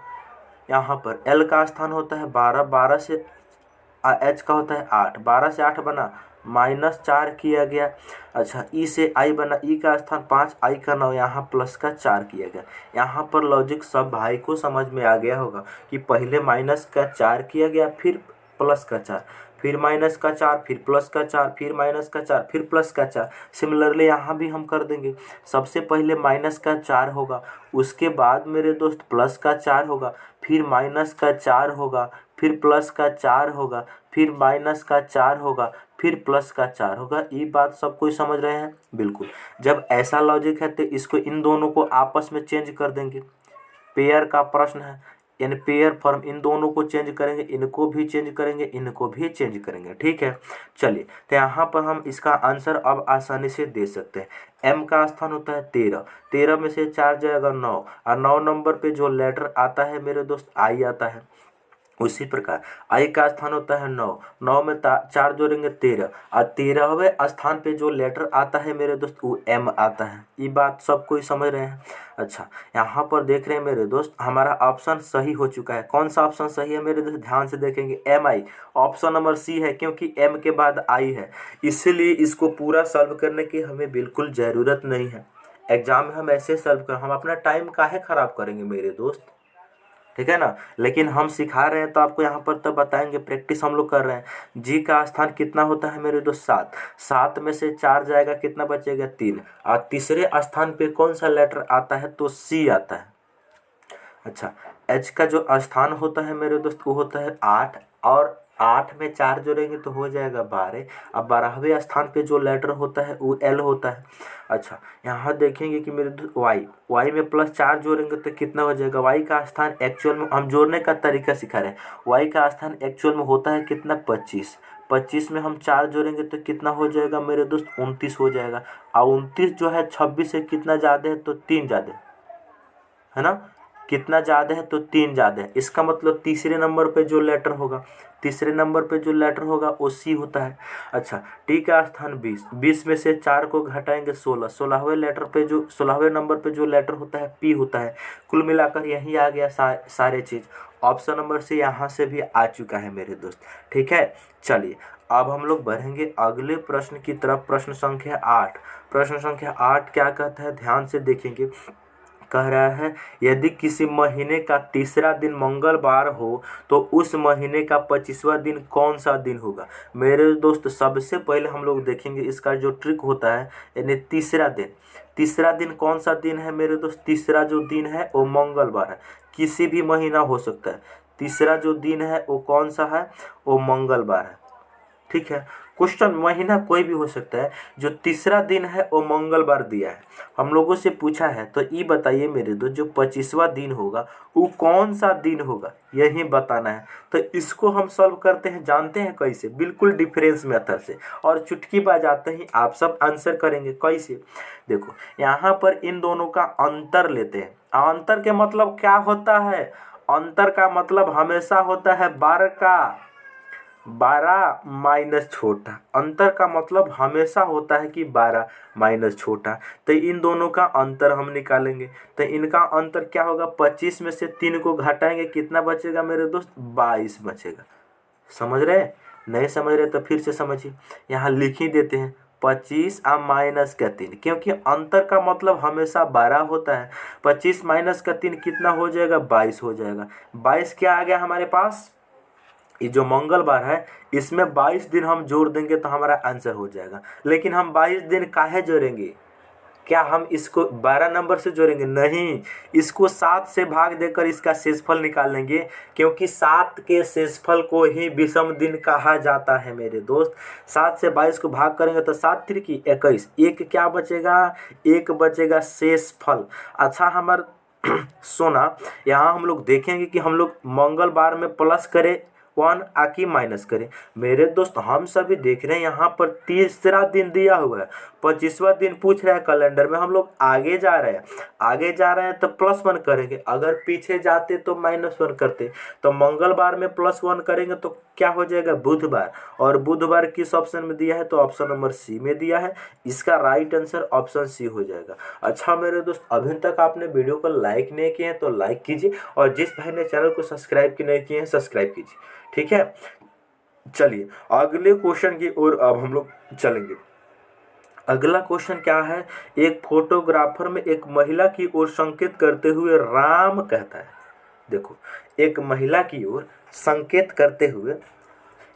यहाँ पर एल का स्थान होता है 12, 12 से एच का होता है 8, 12 से 8 बना -4 किया गया। अच्छा, ई से आई बना, ई का स्थान 5, आई का 9, यहाँ प्लस का 4 किया गया। यहाँ पर लॉजिक सब भाई को समझ में आ गया होगा कि पहले -4 किया गया, फिर +4, फिर -4, फिर +4, फिर -4, फिर +4। सिमिलरली यहाँ भी हम कर देंगे। सबसे पहले -4 होगा, उसके बाद मेरे दोस्त +4 होगा, फिर -4 होगा, फिर +4 होगा, फिर -4 होगा, फिर +4 होगा। ये बात सब कोई समझ रहे हैं। बिल्कुल, जब ऐसा लॉजिक है तो इसको इन दोनों को आपस में चेंज कर देंगे। पेयर का प्रश्न है, इन पेयर फॉर्म, इन दोनों को चेंज करेंगे, इनको भी चेंज करेंगे, इनको भी चेंज करेंगे। ठीक है, चलिए, तो यहाँ पर हम इसका आंसर अब आसानी से दे सकते हैं। एम का स्थान होता है 13, 13 में से 4 जाएगा 9, और 9 नंबर पे जो लेटर आता है मेरे दोस्त आई आता है। उसी प्रकार आई का स्थान होता है 9, 9 में 4 जोड़ेंगे 13, और 13वें स्थान पे जो लेटर आता है मेरे दोस्त वो एम आता है। ये बात सब कोई समझ रहे हैं। अच्छा, यहाँ पर देख रहे हैं मेरे दोस्त, हमारा ऑप्शन सही हो चुका है। कौन सा ऑप्शन सही है मेरे दोस्त, ध्यान से देखेंगे, एम आई, ऑप्शन नंबर सी है, क्योंकि एम के बाद आई है, इसलिए इसको पूरा सॉल्व करने की हमें बिल्कुल ज़रूरत नहीं है। एग्जाम में हम ऐसे सॉल्व कर, हम अपना टाइम काहे ख़राब करेंगे मेरे दोस्त, ठीक है ना। लेकिन हम सिखा रहे हैं तो आपको यहाँ पर तो बताएंगे, प्रैक्टिस हम लोग कर रहे हैं। जी का स्थान कितना होता है मेरे दोस्त, 7, 7 में से 4 जाएगा, कितना बचेगा 3, और तीसरे स्थान पे कौन सा लेटर आता है, तो सी आता है। अच्छा, एच का जो स्थान होता है मेरे दोस्त वो होता है 8, और 8 में 4 जोड़ेंगे तो हो जाएगा 12। अब 12वें स्थान पे जो लेटर होता है वो एल होता है। अच्छा, यहाँ देखेंगे कि मेरे दोस्त वाई, वाई में +4 जोड़ेंगे तो कितना हो जाएगा। वाई का स्थान एक्चुअल में, हम जोड़ने का तरीका सिखा रहे हैं, वाई का स्थान एक्चुअल में होता है कितना, 25, 25 में हम 4 जोड़ेंगे तो कितना हो जाएगा मेरे दोस्त, 29 हो जाएगा। और 29 जो है 26 से कितना ज़्यादा है, तो 3 ज़्यादा है ना, कितना ज़्यादा है, तो 3 ज़्यादा है। इसका मतलब तीसरे नंबर पे जो लेटर होगा, तीसरे नंबर पे जो लेटर होगा वो सी होता है। अच्छा, टी का स्थान 20, 20 में से 4 को घटाएंगे 16, 16वें लेटर पे जो 16वें नंबर पे जो लेटर होता है पी होता है। कुल मिलाकर यही आ गया सारे चीज़। ऑप्शन नंबर से यहाँ से भी आ चुका है मेरे दोस्त। ठीक है, चलिए अब हम लोग बढ़ेंगे अगले प्रश्न की तरफ। प्रश्न संख्या 8, प्रश्न संख्या 8 क्या कहता है, ध्यान से देखेंगे। कह रहा है, यदि किसी महीने का तीसरा दिन मंगलवार हो तो उस महीने का 25वां दिन कौन सा दिन होगा। मेरे दोस्त, सबसे पहले हम लोग देखेंगे इसका जो ट्रिक होता है, यानी तीसरा दिन, तीसरा दिन कौन सा दिन है मेरे दोस्त, तीसरा जो दिन है वो मंगलवार है, किसी भी महीना हो सकता है। तीसरा जो दिन है वो कौन सा है, वो मंगलवार है। ठीक है, क्वेश्चन महीना कोई भी हो सकता है, जो तीसरा दिन है वो मंगलवार दिया है, हम लोगों से पूछा है। तो ये बताइए मेरे दोस्त, जो 25वां दिन होगा वो कौन सा दिन होगा, यही बताना है। तो इसको हम सॉल्व करते हैं, जानते हैं कैसे, बिल्कुल डिफरेंस मेथड से, और चुटकी बजाते ही आप सब आंसर करेंगे। कैसे, देखो यहाँ पर इन दोनों का अंतर लेते हैं। अंतर के मतलब क्या होता है, अंतर का मतलब हमेशा होता है 12 का 12 माइनस छोटा। अंतर का मतलब हमेशा होता है कि 12 माइनस छोटा। तो इन दोनों का अंतर हम निकालेंगे। तो इनका अंतर क्या होगा, 25 में से 3 को घटाएंगे, कितना बचेगा मेरे दोस्त, 22 बचेगा। समझ रहे, नहीं समझ रहे तो फिर से समझिए, यहाँ लिख ही देते हैं 25 और माइनस का 3, क्योंकि अंतर का मतलब हमेशा 12 होता है। 25 माइनस का 3 कितना हो जाएगा, 22 हो जाएगा। 22 क्या आ गया हमारे पास, ये जो मंगलवार है इसमें 22 दिन हम जोड़ देंगे तो हमारा आंसर हो जाएगा। लेकिन हम 22 दिन काहे जोड़ेंगे? क्या हम इसको 12 नंबर से जोड़ेंगे? नहीं, इसको 7 से भाग देकर इसका शेषफल निकाल लेंगे, क्योंकि 7 के शेषफल को ही विषम दिन कहा जाता है मेरे दोस्त। 7 से 22 को भाग करेंगे तो 7 तिरकी 21, एक क्या बचेगा? एक बचेगा शेषफल। अच्छा हमार सोना, यहाँ हम लोग देखेंगे कि हम लोग मंगलवार में प्लस करें 1 आकी माइनस करें। मेरे दोस्त हम सभी देख रहे हैं यहाँ पर तीसरा दिन दिया हुआ है, 25वां दिन पूछ रहा है कैलेंडर में। हम लोग आगे जा रहे हैं तो +1 करेंगे, अगर पीछे जाते तो -1 करते। तो मंगलवार में +1 करेंगे तो क्या हो जाएगा? बुधवार। और बुधवार किस ऑप्शन में दिया है? तो ऑप्शन नंबर सी में दिया है। इसका राइट आंसर ऑप्शन सी हो जाएगा। अच्छा मेरे दोस्त, अभी तक आपने वीडियो को लाइक नहीं किए हैं तो लाइक कीजिए, और जिस भाई ने चैनल को सब्सक्राइब नहीं किए हैं सब्सक्राइब कीजिए, ठीक है। चलिए अगले क्वेश्चन की ओर अब हम लोग चलेंगे। अगला क्वेश्चन क्या है? एक फोटोग्राफर में एक महिला की ओर संकेत करते हुए राम कहता है। देखो, एक महिला की ओर संकेत करते हुए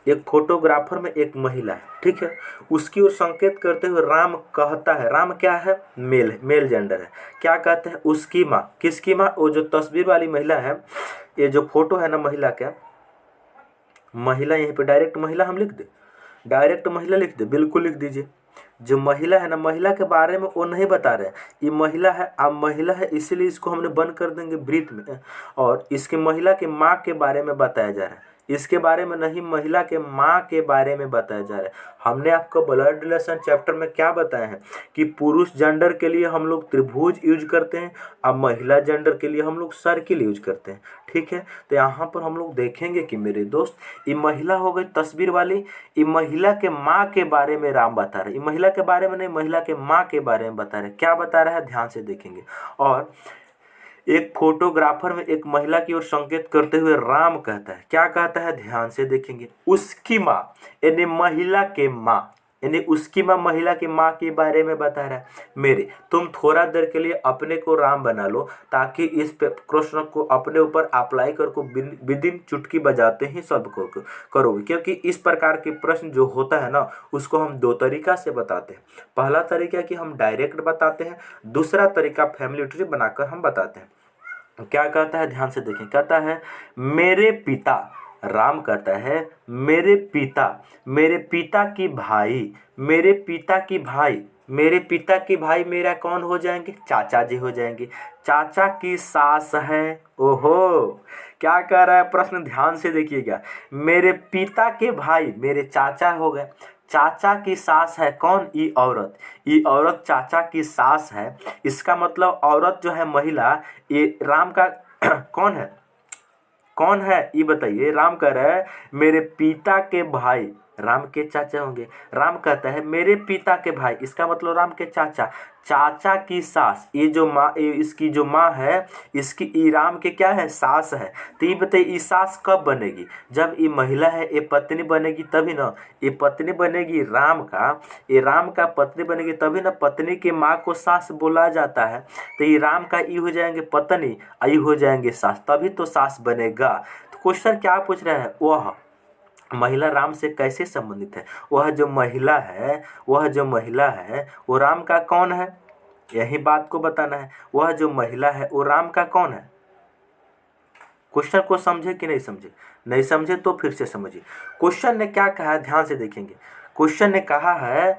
एक फोटोग्राफर में एक महिला है, ठीक है, उसकी ओर संकेत करते हुए राम कहता है। राम क्या है? मेल जेंडर है। क्या कहते हैं? उसकी माँ। किसकी माँ? वो जो तस्वीर वाली महिला है, ये जो फोटो है ना महिला का, महिला यहीं पे डायरेक्ट महिला हम लिख दे, डायरेक्ट महिला लिख दे, बिल्कुल लिख दीजिए। जो महिला है ना, महिला के बारे में वो नहीं बता रहे हैं, ये महिला है, अब महिला है इसीलिए इसको हमने बंद कर देंगे ब्रीथ में, और इसके महिला के माँ के बारे में बताया जा रहा है, इसके बारे में नहीं, महिला के माँ के बारे में बताया जा रहा है। हमने आपको ब्लड रिलेशन चैप्टर में क्या बताया है कि पुरुष जेंडर के लिए हम लोग त्रिभुज यूज करते हैं, अब महिला जेंडर के लिए हम लोग सर्किल यूज करते हैं, ठीक है। तो यहाँ पर हम लोग देखेंगे कि मेरे दोस्त, ये महिला हो गई तस्वीर वाली, ये महिला के माँ के बारे में राम बता रहे, ये महिला के बारे में नहीं, महिला के माँ के बारे में बता रहे। क्या बता रहा है? ध्यान से देखेंगे। और एक फोटोग्राफर में एक महिला की ओर संकेत करते हुए राम कहता है। क्या कहता है? ध्यान से देखेंगे। उसकी माँ यानी महिला के माँ, यानी उसकी माँ महिला की माँ के बारे में बता रहा है। मेरे तुम थोड़ा देर के लिए अपने को राम बना लो, ताकि इस प्रश्न को अपने ऊपर अप्लाई कर को विदिन चुटकी बजाते ही सॉल्व करोगे, क्योंकि इस प्रकार के प्रश्न जो होता है ना, उसको हम दो तरीका से बताते हैं। पहला तरीका कि हम डायरेक्ट बताते हैं, दूसरा तरीका फैमिली ट्री बनाकर हम बताते हैं। क्या कहता है? ध्यान से देखें। कहता है मेरे पिता, राम कहता है मेरे पिता की भाई, मेरे पिता की भाई, मेरे पिता की भाई मेरा कौन हो जाएंगे? चाचा जी हो जाएंगे। चाचा की सास है। ओहो, क्या कह रहा है प्रश्न? ध्यान से देखिएगा। मेरे पिता के भाई मेरे चाचा हो गए, चाचा की सास है कौन? ये औरत, ये औरत चाचा की सास है। इसका मतलब औरत जो है महिला, ये राम का कौन है? कौन है ये बताइए। राम कह रहा है मेरे पिता के भाई, राम के चाचा होंगे। राम कहता है मेरे पिता के भाई, इसका मतलब राम के चाचा, चाचा की सास, ये जो माँ, इसकी जो माँ है, इसकी ये राम के क्या है? सास है। तो ये बताइए ये सास कब बनेगी? जब ये महिला है ये पत्नी बनेगी तभी ना, ये पत्नी बनेगी राम का, ये राम का पत्नी बनेगी तभी ना, पत्नी के माँ को सास बोला जाता है। तो ये राम का ई हो जाएंगे पत्नी, आई हो जाएंगे सास, तभी तो सास बनेगा। तो क्वेश्चन क्या पूछ रहा है? वह महिला राम से कैसे संबंधित है? वह जो महिला है, वो राम का कौन है? यही बात को बताना है। वह जो महिला है वो राम का कौन है? क्वेश्चन को समझे कि नहीं समझे? नहीं समझे तो फिर से समझिए। क्वेश्चन ने क्या कहा है? ध्यान से देखेंगे। क्वेश्चन ने कहा है,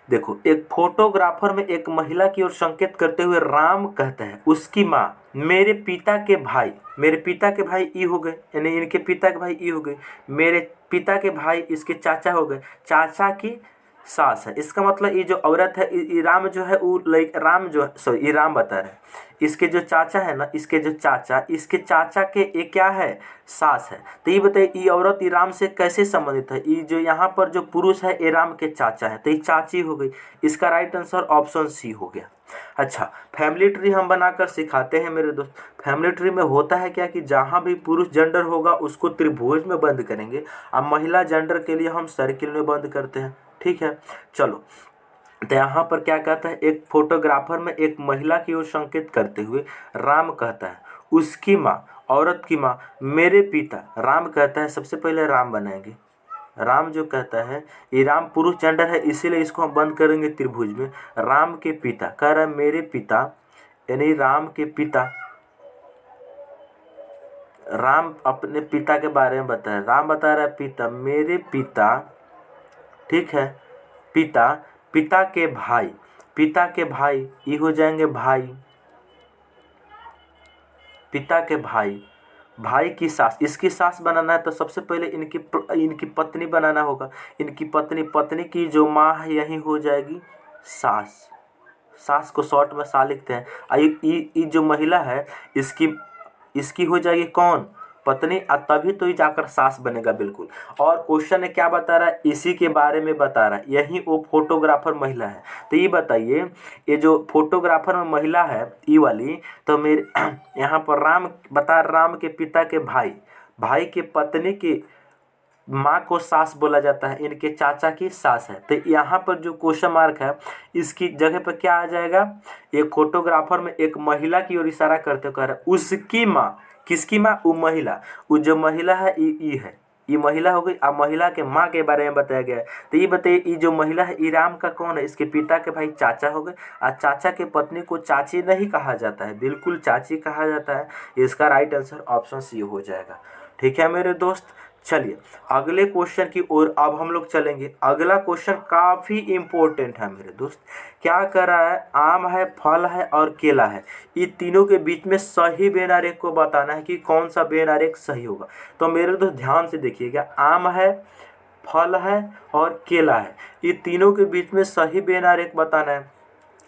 देखो, एक फोटोग्राफर में एक महिला की ओर संकेत करते हुए राम कहता है उसकी माँ मेरे पिता के भाई, मेरे पिता के भाई ई हो गए, यानी इनके पिता के भाई ई हो गए, मेरे पिता के भाई इसके चाचा हो गए, चाचा की सास है। इसका मतलब ये जो औरत है, ये राम जो है वो राम जो है, सॉरी ये राम बता रहे हैं, इसके जो चाचा है ना, इसके जो चाचा, इसके चाचा के ये क्या है? सास है। तो ये बताइए ये औरत ये राम से कैसे संबंधित है? ये जो यहाँ पर जो पुरुष है ये राम के चाचा है, तो ये चाची हो गई। इसका राइट आंसर ऑप्शन सी हो गया। अच्छा, फैमिली ट्री हम बनाकर सिखाते हैं मेरे दोस्त। फैमिली ट्री में होता है क्या कि जहाँ भी पुरुष जेंडर होगा उसको त्रिभुज में बंद करेंगे, अब महिला जेंडर के लिए हम सर्किल में बंद करते हैं, ठीक है। चलो, तो यहाँ पर क्या कहता है? एक फोटोग्राफर में एक महिला की ओर संकेत करते हुए राम कहता है उसकी माँ, औरत की माँ, मेरे पिता। राम कहता है, सबसे पहले राम बनाएंगे। राम जो कहता है, ये राम पुरुष जेंडर है, इसीलिए इसको हम बंद करेंगे त्रिभुज में। राम के पिता कह रहा है मेरे पिता, यानी राम के पिता। राम अपने पिता के बारे में बताया, राम बता रहा है पिता, मेरे पिता, ठीक है, पिता, पिता के भाई, पिता के भाई, ये हो जाएंगे भाई, पिता के भाई, भाई की सास, इसकी सास बनाना है तो सबसे पहले इनकी पत्नी बनाना होगा। इनकी पत्नी, पत्नी की जो माँ है यही हो जाएगी सास। सास को शॉर्ट में सा लिखते हैं। ये जो महिला है इसकी इसकी हो जाएगी कौन, पत्नी। तभी तो ये जाकर सास बनेगा बिल्कुल। और क्वेश्चन है क्या बता रहा है, इसी के बारे में बता रहा है, यही वो फोटोग्राफर महिला है। तो ये बताइए, ये जो फोटोग्राफर में महिला है ये वाली, तो मेरे यहाँ पर राम बता, राम के पिता के भाई, भाई के पत्नी की माँ को सास बोला जाता है, इनके चाचा की सास है। तो यहाँ पर जो क्वेश्चन मार्क है इसकी जगह पर क्या आ जाएगा, एक फोटोग्राफर में एक महिला की ओर इशारा करते कह रहा है उसकी माँ, किसकी माँ, वो महिला, वो जो महिला है ये है, ये महिला हो गई। अब महिला के माँ के बारे में बताया गया है। तो ये बताइए, ये जो महिला है ये राम का कौन है, इसके पिता के भाई चाचा हो गए। और चाचा के पत्नी को चाची नहीं कहा जाता है, बिल्कुल चाची कहा जाता है। इसका राइट आंसर ऑप्शन सी हो जाएगा। ठीक है मेरे दोस्त, चलिए अगले क्वेश्चन की ओर अब हम लोग चलेंगे। अगला क्वेश्चन काफ़ी इम्पोर्टेंट है मेरे दोस्त। क्या कर रहा है, आम है, फल है और केला है, ये तीनों के बीच में सही बेन आरेख को बताना है कि कौन सा बेन आरेख सही होगा। तो मेरे दोस्त ध्यान से देखिएगा, आम है, फल है और केला है, ये तीनों के बीच में सही बेन आरेख बताना है।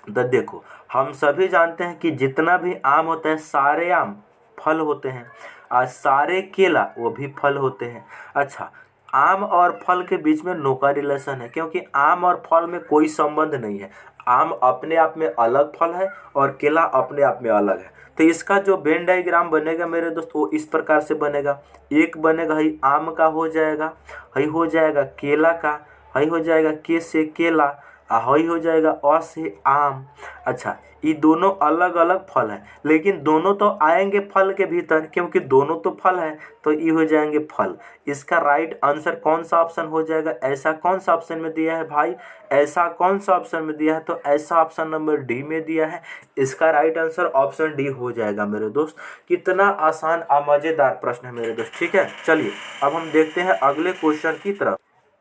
तो देखो, हम सभी जानते हैं कि जितना भी आम होता है सारे आम फल होते हैं, और सारे केला वो भी फल होते हैं। अच्छा, आम और फल के बीच में नो का रिलेशन है, क्योंकि आम और फल में कोई संबंध नहीं है। आम अपने आप में अलग फल है और केला अपने आप में अलग है। तो इसका जो वेन डायग्राम बनेगा मेरे दोस्त वो इस प्रकार से बनेगा। एक बनेगा ही आम का हो जाएगा, हई हो जाएगा केला का, हई हो जाएगा के से केला, हई हो जाएगा अ से आम। अच्छा, ये दोनों अलग अलग फल हैं, लेकिन दोनों तो आएंगे फल के भीतर, क्योंकि दोनों तो फल हैं, तो ये हो जाएंगे फल। इसका राइट आंसर कौन सा ऑप्शन हो जाएगा, ऐसा कौन सा ऑप्शन में दिया है भाई, ऐसा कौन सा ऑप्शन में दिया है, तो ऐसा ऑप्शन नंबर डी में दिया है। इसका राइट आंसर ऑप्शन डी हो जाएगा मेरे दोस्त। कितना आसान और मज़ेदार प्रश्न है मेरे दोस्त। ठीक है, चलिए अब हम देखते हैं अगले क्वेश्चन की तरफ।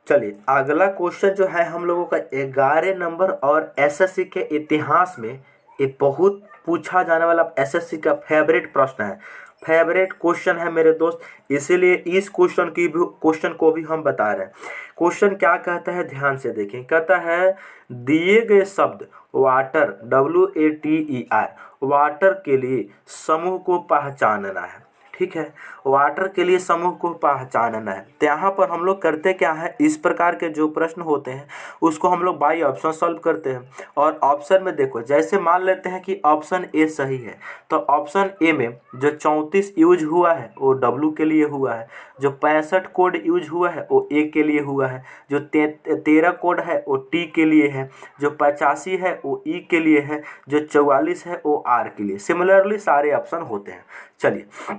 चलिए अगला क्वेश्चन जो है हम लोगों का 11 नंबर और एसएससी के इतिहास में ये बहुत पूछा जाने वाला एसएससी का फेवरेट प्रश्न है, फेवरेट क्वेश्चन है मेरे दोस्त। इसीलिए इस क्वेश्चन को भी हम बता रहे हैं। क्वेश्चन क्या कहता है, ध्यान से देखें। कहता है दिए गए शब्द वाटर, WATER, वाटर के लिए समूह को पहचानना है। ठीक है, वाटर के लिए समूह को पहचानना है। तो यहाँ पर हम लोग करते क्या है, इस प्रकार के जो प्रश्न होते हैं उसको हम लोग बाई ऑप्शन सॉल्व करते हैं। और ऑप्शन में देखो, जैसे मान लेते हैं कि ऑप्शन ए सही है, तो ऑप्शन ए में जो 34 यूज हुआ है वो W के लिए हुआ है, जो 65 कोड यूज हुआ है वो ए के लिए हुआ है, जो 13 कोड है वो टी के लिए है, जो 85 है वो ई के लिए है, जो 44 है वो आर के लिए। सिमिलरली सारे ऑप्शन होते हैं। चलिए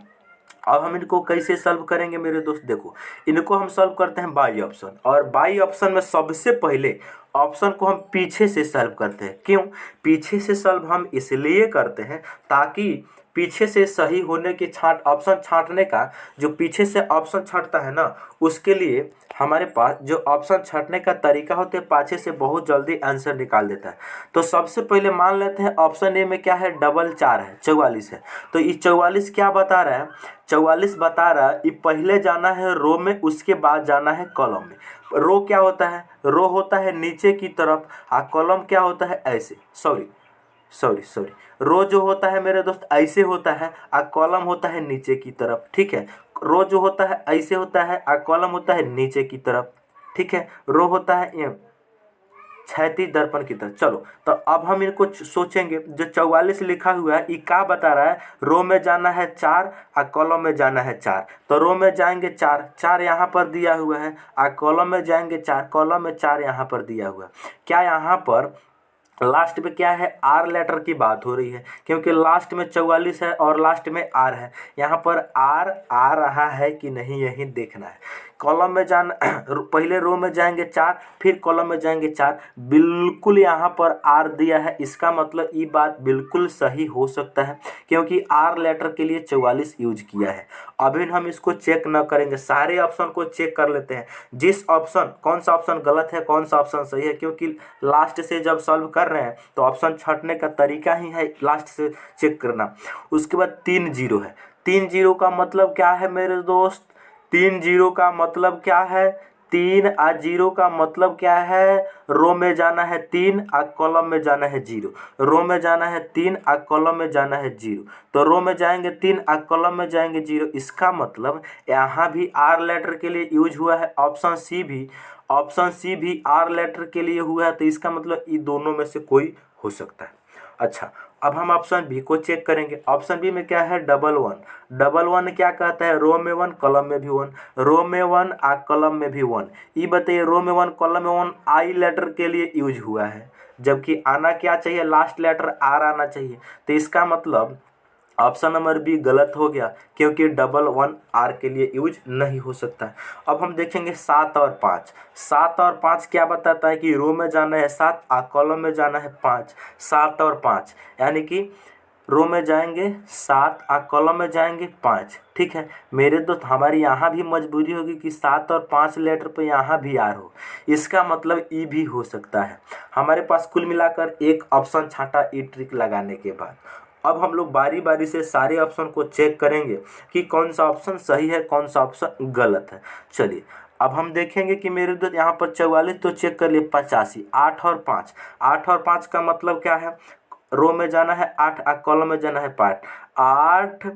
अब हम इनको कैसे सॉल्व करेंगे मेरे दोस्त, देखो इनको हम सॉल्व करते हैं बाई ऑप्शन। और बाई ऑप्शन में सबसे पहले ऑप्शन को हम पीछे से सॉल्व करते हैं। क्यों पीछे से सॉल्व हम इसलिए करते हैं ताकि पीछे से सही होने की ऑप्शन छांटने का, जो पीछे से ऑप्शन छांटता है ना, उसके लिए हमारे पास जो ऑप्शन छांटने का तरीका होता है पाछे से बहुत जल्दी आंसर निकाल देता है। तो सबसे पहले मान लेते हैं ऑप्शन ए में क्या है, 4 है, 44 है। तो ये 44 क्या बता रहा है, 44 बता रहा है ये पहले जाना है रो में, उसके बाद जाना है कॉलम में। रो क्या होता है, रो होता है नीचे की तरफ, और कॉलम क्या होता है ऐसे, सॉरी रो जो होता है मेरे दोस्त ऐसे होता है, और कॉलम होता है नीचे की तरफ। ठीक है, रो जो होता है ऐसे होता है और कॉलम होता है नीचे की तरफ। ठीक है, रो होता है ये क्षैतिज दर्पण की तरफ। चलो तो अब हम इनको सोचेंगे, जो 44 लिखा हुआ है ये क्या बता रहा है, रो में जाना है 4 और कॉलम में जाना है 4। तो रो में जाएंगे 4, 4 यहाँ पर दिया हुआ है, और कॉलम में जाएंगे 4, कॉलम में 4 यहाँ पर दिया हुआ है। क्या यहाँ पर लास्ट में क्या है, आर लेटर की बात हो रही है, क्योंकि लास्ट में 44 है और लास्ट में आर है। यहाँ पर आर आ रहा है कि नहीं यही देखना है। कॉलम में जाना पहले रो में जाएंगे 4, फिर कॉलम में जाएंगे 4। बिल्कुल यहाँ पर आर दिया है, इसका मतलब ये बात बिल्कुल सही हो सकता है, क्योंकि आर लेटर के लिए 44 यूज किया है। अभी हम इसको चेक न करेंगे, सारे ऑप्शन को चेक कर लेते हैं। जिस ऑप्शन, कौन सा ऑप्शन गलत है कौन सा ऑप्शन सही है, क्योंकि लास्ट से जब सॉल्व कर रहे हैं तो ऑप्शन छंटने का तरीका ही है लास्ट से चेक करना। उसके बाद 3 जीरो है। 3 जीरो का मतलब क्या है मेरे दोस्त, 3 जीरो का मतलब क्या है, 3 और 0 का मतलब क्या है, रो में जाना है 3 और कॉलम में जाना है 0। रो में जाना है 3 और कॉलम में जाना है 0। तो रो में जाएंगे 3 और कॉलम में जाएंगे 0। इसका मतलब यहाँ भी आर लेटर के लिए यूज हुआ है। ऑप्शन सी भी आर लेटर के लिए हुआ है, तो इसका मतलब ये दोनों में से कोई हो सकता है। अच्छा, अब हम ऑप्शन बी को चेक करेंगे। ऑप्शन बी में क्या है, डबल वन। डबल वन क्या कहता है, रो में 1 कॉलम में भी 1, रो में 1 आ कॉलम में भी 1। ये बताइए, रो में 1 कॉलम में 1 आई लेटर के लिए यूज हुआ है, जबकि आना क्या चाहिए, लास्ट लेटर आर आना चाहिए। तो इसका मतलब ऑप्शन नंबर बी गलत हो गया, क्योंकि डबल वन आर के लिए यूज नहीं हो सकता है। अब हम देखेंगे 7 और 5। 7 और 5 क्या बताता है कि रो में जाना है 7 और कॉलम में जाना है 5। 7 और 5 यानी कि रो में जाएंगे 7 और कॉलम में जाएंगे 5। ठीक है मेरे दोस्त, हमारी यहाँ भी मजबूरी होगी कि 7 और 5 लेटर पे यहाँ भी आर हो। इसका मतलब ई भी हो सकता है। हमारे पास कुल मिलाकर एक ऑप्शन छाटा ई ट्रिक लगाने के बाद। अब हम लोग बारी बारी से सारे ऑप्शन को चेक करेंगे कि कौन सा ऑप्शन सही है कौन सा ऑप्शन गलत है। चलिए, अब हम देखेंगे कि मेरे दोस्त यहाँ पर 44 तो चेक कर लिए, 85, 8 और 5। 8 और 5 का मतलब क्या है, रो में जाना है 8 और कॉलम में जाना है 5। 8,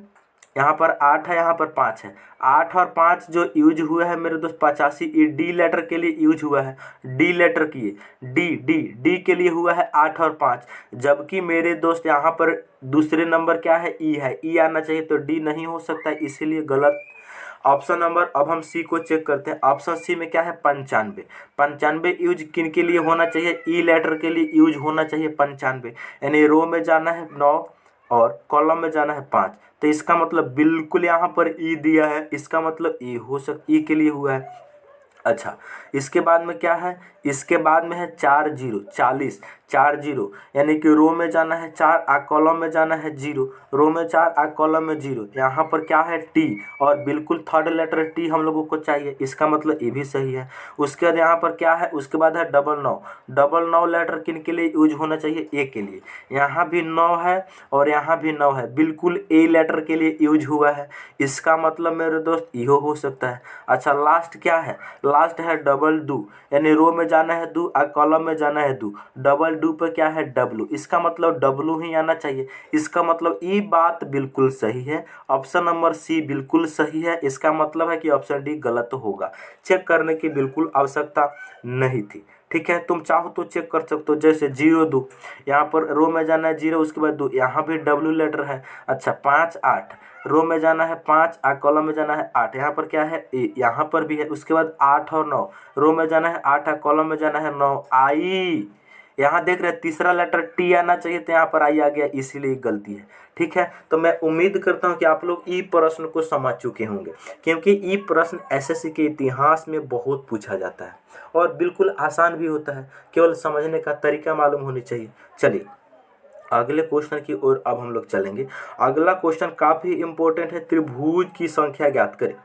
यहाँ पर 8 है यहाँ पर 5 है। 8 और 5 जो यूज हुआ है मेरे दोस्त 85, ये डी लेटर के लिए यूज हुआ है। डी लेटर की डी डी डी के लिए हुआ है 8 और 5। जबकि मेरे दोस्त यहाँ पर दूसरे नंबर क्या है, ई है। ई आना चाहिए, तो डी नहीं हो सकता है, इसीलिए गलत ऑप्शन नंबर। अब हम सी को चेक करते हैं। ऑप्शन सी में क्या है, 95। 95 यूज किन के लिए होना चाहिए, ई लेटर के लिए यूज होना चाहिए 95। यानी रो में जाना है 9 और कॉलम में जाना है 5। तो इसका मतलब बिल्कुल यहाँ पर ई दिया है, इसका मतलब ई हो ई के लिए हुआ है। अच्छा, इसके बाद में क्या है, इसके बाद में है 4 जीरो, 40। 4 जीरो यानी कि रो में जाना है 4 आ कॉलम में जाना है 0। रो में 4 आ कॉलम में 0। यहाँ पर क्या है, टी, और बिल्कुल थर्ड लेटर टी हम लोगों को चाहिए, इसका मतलब ये भी सही है। उसके बाद यहाँ पर क्या है, उसके बाद है 99। 99 लेटर किन के लिए यूज होना चाहिए, ए के लिए। यहाँ भी 9 है और यहाँ भी 9 है, बिल्कुल ए लेटर के लिए यूज हुआ है, इसका मतलब मेरे दोस्त इहो हो सकता है। अच्छा, लास्ट क्या है, लास्ट है डबल डू, यानी रो में जाना है दू और कॉलम में जाना है दू। डबल डू पे क्या है, डब्लू, इसका मतलब डब्लू ही आना चाहिए। इसका मतलब ये बात बिल्कुल सही है, ऑप्शन नंबर सी बिल्कुल सही है। इसका मतलब है कि ऑप्शन डी गलत होगा। चेक करने की बिल्कुल आवश्यकता नहीं थी। ठीक है, तुम चाहो तो चेक कर सकते हो, जैसे 0 2, यहाँ पर रो में जाना है 0, उसके बाद 2, यहाँ भी डब्ल्यू लेटर है। अच्छा, 5 8, रो में जाना है 5 और कॉलम में जाना है 8। यहाँ पर क्या है, ए, यहाँ पर भी है। उसके बाद 8 और 9, रो में जाना है 8 और कॉलम में जाना है 9। आई, यहाँ देख रहे हैं तीसरा लेटर टी आना चाहिए, तो यहाँ पर आई आ गया, इसीलिए गलती है। ठीक है, तो मैं उम्मीद करता हूँ कि आप लोग ई प्रश्न को समझ चुके होंगे, क्योंकि ई प्रश्न एसएससी के इतिहास में बहुत पूछा जाता है और बिल्कुल आसान भी होता है, केवल समझने का तरीका मालूम होनी चाहिए। चलिए अगले क्वेश्चन की ओर अब हम लोग चलेंगे। अगला क्वेश्चन काफी इंपॉर्टेंट है, त्रिभुज की संख्या ज्ञात करें।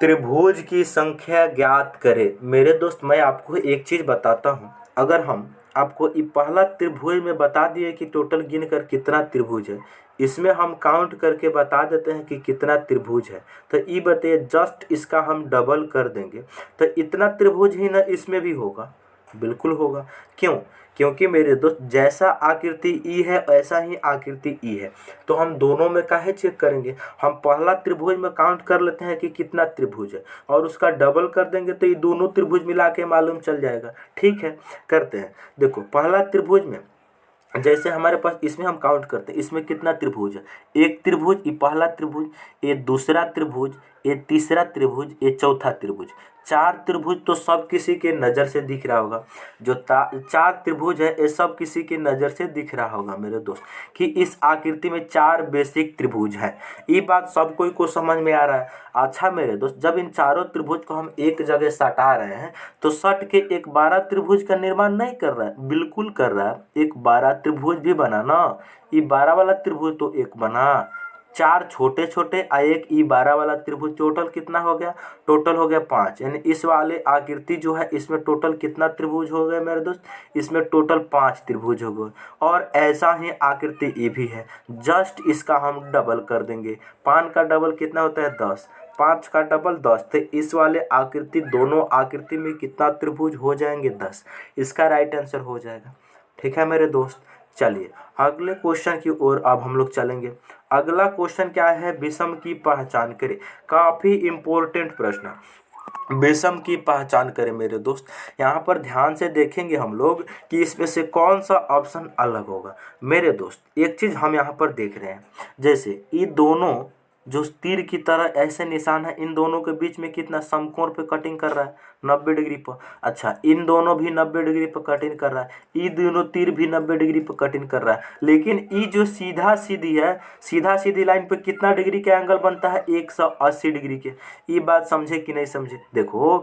त्रिभुज की संख्या ज्ञात करें। मेरे दोस्त, मैं आपको एक चीज बताता हूँ, अगर हम आपको ये पहला त्रिभुज में बता दिए कि टोटल गिन कर कितना त्रिभुज है, इसमें हम काउंट करके बता देते हैं कि कितना त्रिभुज है, तो ये बताइए, जस्ट इसका हम डबल कर देंगे तो इतना त्रिभुज ही ना इसमें भी होगा, बिल्कुल होगा। क्यों, क्योंकि मेरे दोस्त जैसा आकृति ई है ऐसा ही आकृति ई है, तो हम दोनों में काहे चेक करेंगे, हम पहला त्रिभुज में काउंट कर लेते हैं कि कितना त्रिभुज है और उसका डबल कर देंगे तो ये दोनों त्रिभुज मिला के मालूम चल जाएगा। ठीक है, करते हैं। देखो पहला त्रिभुज में जैसे हमारे पास इसमें हम काउंट करते हैं, इसमें कितना त्रिभुज है, एक त्रिभुज, ये पहला त्रिभुज, ये दूसरा त्रिभुज, ये तीसरा त्रिभुज, ये चौथा त्रिभुज। चार त्रिभुज तो सब किसी के नज़र से दिख रहा होगा। जो चार त्रिभुज है ये सब किसी की नज़र से दिख रहा होगा मेरे दोस्त, कि इस आकृति में चार बेसिक त्रिभुज हैं। ये बात सब कोई को समझ में आ रहा है। अच्छा मेरे दोस्त, जब इन चारों त्रिभुज को हम एक जगह सटा रहे हैं तो सट के एक 12 त्रिभुज का निर्माण नहीं कर रहा है, बिल्कुल कर रहा है। एक 12 त्रिभुज भी बना ना, ये 12 वाला त्रिभुज तो एक बना, चार छोटे छोटे एक ई 12 वाला त्रिभुज, टोटल कितना हो गया? टोटल हो गया 5। यानी इस वाले आकृति जो है इसमें टोटल कितना त्रिभुज हो गए मेरे दोस्त? इसमें टोटल 5 त्रिभुज हो गए। और ऐसा ही आकृति ये भी है, जस्ट इसका हम डबल कर देंगे। 5 का डबल कितना होता है? 10। 5 का डबल 10। तो इस वाले आकृति, दोनों आकृति में कितना त्रिभुज हो जाएंगे? 10। इसका राइट आंसर हो जाएगा। ठीक है मेरे दोस्त, चलिए अगले क्वेश्चन की ओर अब हम लोग चलेंगे। अगला क्वेश्चन क्या है? विषम की पहचान करें। काफ़ी इम्पोर्टेंट प्रश्न है, विषम की पहचान करें मेरे दोस्त। यहाँ पर ध्यान से देखेंगे हम लोग कि इसमें से कौन सा ऑप्शन अलग होगा। मेरे दोस्त एक चीज़ हम यहाँ पर देख रहे हैं, जैसे ये दोनों जो तीर की तरह ऐसे निशान है, इन दोनों के बीच में कितना समकोण पे कटिंग कर रहा है? 90 डिग्री पर। अच्छा, इन दोनों भी 90 डिग्री पर कटिंग कर रहा है, ये दोनों तीर भी 90 डिग्री पर कटिंग कर रहा है। लेकिन ये जो सीधा सीधी है, सीधा सीधी लाइन पे कितना डिग्री का एंगल बनता है? 180 डिग्री के। ये बात समझे कि नहीं समझे? देखो,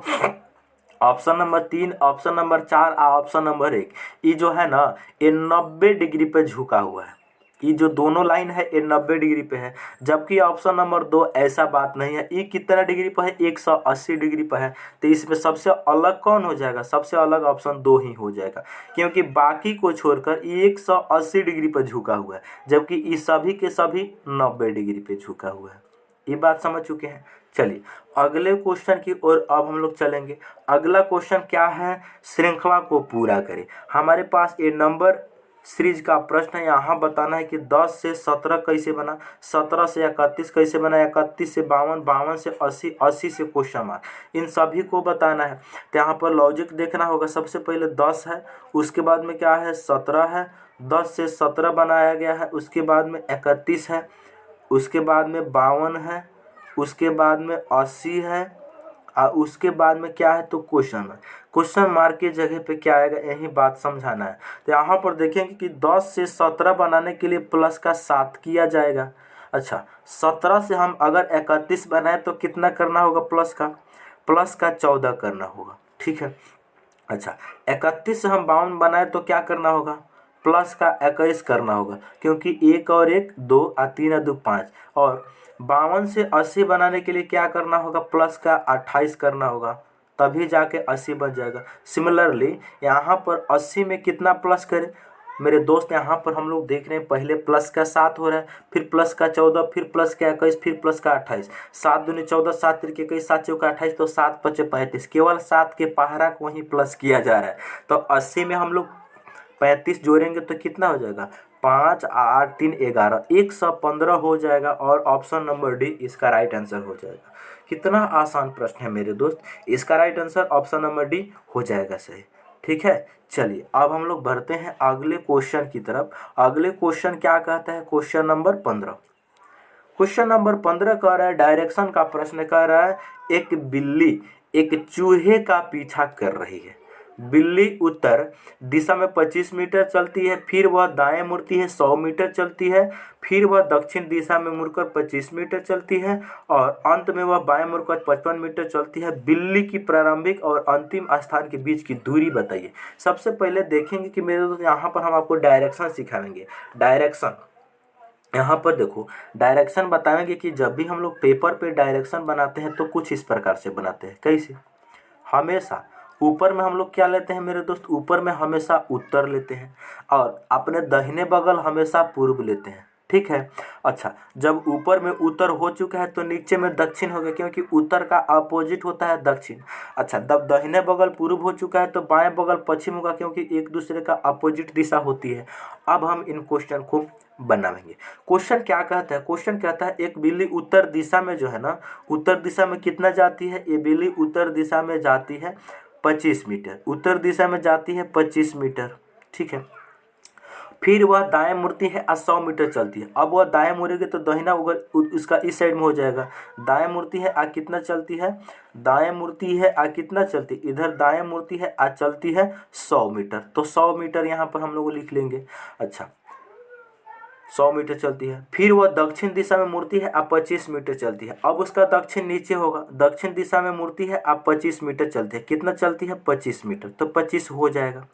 ऑप्शन नंबर 3, ऑप्शन नंबर 4 और ऑप्शन नंबर 1, ये जो है ना ये 90 डिग्री पे झुका हुआ है। ये जो दोनों लाइन है ये 90 डिग्री पे है, जबकि ऑप्शन नंबर 2 ऐसा बात नहीं है। ये कितना डिग्री पर है? 180 डिग्री पर है। तो इसमें सबसे अलग कौन हो जाएगा? सबसे अलग ऑप्शन 2 ही हो जाएगा, क्योंकि बाकी को छोड़कर ये 180 डिग्री पर झुका हुआ है, जबकि ये सभी के सभी 90 डिग्री पे झुका हुआ है। ये बात समझ चुके हैं। चलिए अगले क्वेश्चन की ओर अब हम लोग चलेंगे। अगला क्वेश्चन क्या है? श्रृंखला को पूरा करें। हमारे पास ये नंबर सीरीज का प्रश्न है। यहाँ बताना है कि 10 से 17 कैसे बना, 17 से 31 कैसे बना, 31 से 52, 52 से 80, 80 से क्वेश्चन मार्क, इन सभी को बताना है। तो यहाँ पर लॉजिक देखना होगा। सबसे पहले 10 है, उसके बाद में क्या है? 17 है। 10 से 17 बनाया गया है, उसके बाद में 31 है, उसके बाद में 52 है, उसके बाद में 80 है, और उसके बाद में क्या है? तो क्वेश्चन मार्क। क्वेश्चन मार्क की जगह पे क्या आएगा? यही बात समझाना है। तो यहाँ पर देखेंगे कि 10 से 17 बनाने के लिए प्लस का 7 किया जाएगा। अच्छा, 17 से हम अगर 31 बनाए तो कितना करना होगा? प्लस का 14 करना होगा। ठीक है। अच्छा, 31 से हम 52 बनाए तो क्या करना होगा? प्लस का 21 करना होगा, क्योंकि 1 और 1 2 और 3 और 2 5। और 52 से 80 बनाने के लिए क्या करना होगा? प्लस का 28 करना होगा, तभी जाके 80 बन जाएगा। सिमिलरली यहाँ पर 80 में कितना प्लस करें मेरे दोस्त? यहाँ पर हम लोग देख रहे हैं पहले प्लस का 7 हो रहा है, फिर प्लस का 14, फिर प्लस का 21, फिर प्लस का 28। 7 दूनी 14, 7 तिरके 21, 7 चौका 28, तो 7 पचे 35। केवल 7 के पहाड़ा को ही प्लस किया जा रहा है। तो 80 में हम लोग 35 जोड़ेंगे तो कितना हो जाएगा? 5 8 3 11, 115 हो जाएगा। और ऑप्शन नंबर डी इसका राइट आंसर हो जाएगा। कितना आसान प्रश्न है मेरे दोस्त। इसका right answer option number D हो जाएगा सही। ठीक है। चलिए अब हम लोग बढ़ते हैं अगले क्वेश्चन की तरफ। अगले क्वेश्चन क्या कहता है? Question number 15। क्वेश्चन नंबर 15 कह रहा है, डायरेक्शन का प्रश्न कह रहा है, एक बिल्ली एक चूहे का पीछा कर रही है। बिल्ली उत्तर दिशा में 25 मीटर चलती है, फिर वह दाएं मुड़ती है 100 मीटर चलती है, फिर वह दक्षिण दिशा में मुड़कर 25 मीटर चलती है, और अंत में वह बाएं मुड़कर 55 मीटर चलती है। बिल्ली की प्रारंभिक और अंतिम स्थान के बीच की दूरी बताइए। सबसे पहले देखेंगे कि मेरे दोस्त यहाँ पर हम आपको डायरेक्शन सिखाएंगे। डायरेक्शन यहाँ पर देखो, डायरेक्शन बताएंगे कि जब भी हम लोग पेपर पे डायरेक्शन बनाते हैं तो कुछ इस प्रकार से बनाते हैं। कैसे? हमेशा ऊपर में हम लोग क्या लेते हैं मेरे दोस्त? ऊपर में हमेशा उत्तर लेते हैं, और अपने दाहिने बगल हमेशा पूर्व लेते हैं। ठीक है। अच्छा, जब ऊपर में उत्तर हो चुका है तो नीचे में दक्षिण हो गया, क्योंकि उत्तर का अपोजिट होता है दक्षिण। अच्छा, जब दाहिने बगल पूर्व हो चुका है तो बाएं बगल पश्चिम होगा, क्योंकि एक दूसरे का अपोजिट दिशा होती है। अब हम इन क्वेश्चन को बनाएंगे। क्वेश्चन क्या कहता है? क्वेश्चन कहता है, एक बिल्ली उत्तर दिशा में जो है ना, उत्तर दिशा में कितना जाती है? ये बिल्ली उत्तर दिशा में जाती है 25 मीटर। उत्तर दिशा में जाती है 25 मीटर। ठीक है। फिर वह दाएं मुड़ती है और 100 मीटर चलती है। अब वह दाएं मुड़ेगी तो दाहिना उसका इस साइड में हो जाएगा। दाएं मुड़ती है आ कितना चलती है, दाएं मुड़ती है आ कितना चलती है, इधर दाएं मुड़ती है आ चलती है 100 मीटर। तो 100 मीटर यहाँ पर हम लोग लिख लेंगे। अच्छा, 100 मीटर चलती है। फिर वह दक्षिण दिशा में मुड़ती है अब 25 मीटर चलती है। अब उसका दक्षिण नीचे होगा, दक्षिण दिशा में मुड़ती है अब 25 मीटर चलती है। कितना चलती है, 25 मीटर, तो 25 हो जाएगा।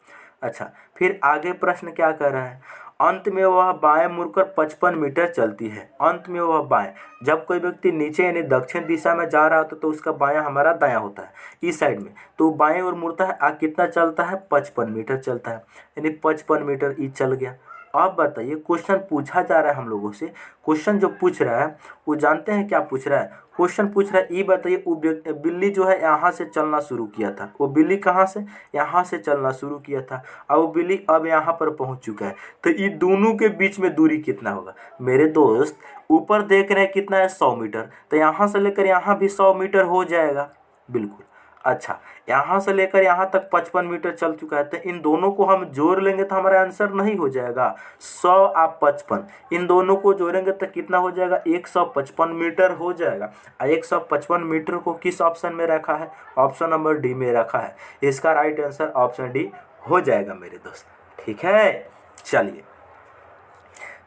अच्छा, फिर आगे प्रश्न क्या कर रहा है, अंत में वह बाएं मुड़कर 55 मीटर चलती है। अंत में वह बाएं, जब कोई व्यक्ति नीचे यानी दक्षिण दिशा में जा रहा होता है तो उसका बायां हमारा दायां होता है इस साइड में, तो बाएं और मुड़ता है कितना चलता है, 55 मीटर चलता है, यानी 55 मीटर ई चल गया। आप बताइए, क्वेश्चन पूछा जा रहा है हम लोगों से, क्वेश्चन जो पूछ रहा है वो जानते हैं क्या पूछ रहा है, क्वेश्चन पूछ रहा है ये बताइए, वो बिल्ली जो है यहाँ से चलना शुरू किया था, वो बिल्ली कहाँ से, यहाँ से चलना शुरू किया था, और वो बिल्ली अब यहाँ पर पहुँच चुका है, तो ये दोनों के बीच में दूरी कितना होगा। मेरे दोस्त, ऊपर देख रहे हैं कितना है, 100 मीटर, तो यहाँ से लेकर यहाँ भी 100 मीटर हो जाएगा, बिल्कुल। अच्छा, यहाँ से लेकर यहाँ तक 55 मीटर चल चुका है, तो इन दोनों को हम जोड़ लेंगे तो हमारा आंसर नहीं हो जाएगा 100 आप 55, इन दोनों को जोड़ेंगे तो कितना हो जाएगा, 155 मीटर हो जाएगा। 155 मीटर को किस ऑप्शन में रखा है, ऑप्शन नंबर डी में रखा है। इसका राइट आंसर ऑप्शन डी हो जाएगा मेरे दोस्त, ठीक है। चलिए,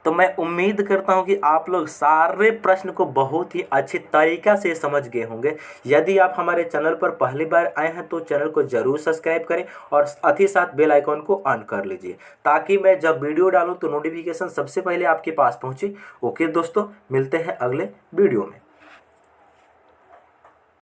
तो मैं उम्मीद करता हूं कि आप लोग सारे प्रश्न को बहुत ही अच्छे तरीक़ा से समझ गए होंगे। यदि आप हमारे चैनल पर पहली बार आए हैं तो चैनल को ज़रूर सब्सक्राइब करें और साथ ही साथ बेल आइकॉन को ऑन कर लीजिए, ताकि मैं जब वीडियो डालूं तो नोटिफिकेशन सबसे पहले आपके पास पहुंचे। ओके दोस्तों, मिलते हैं अगले वीडियो में।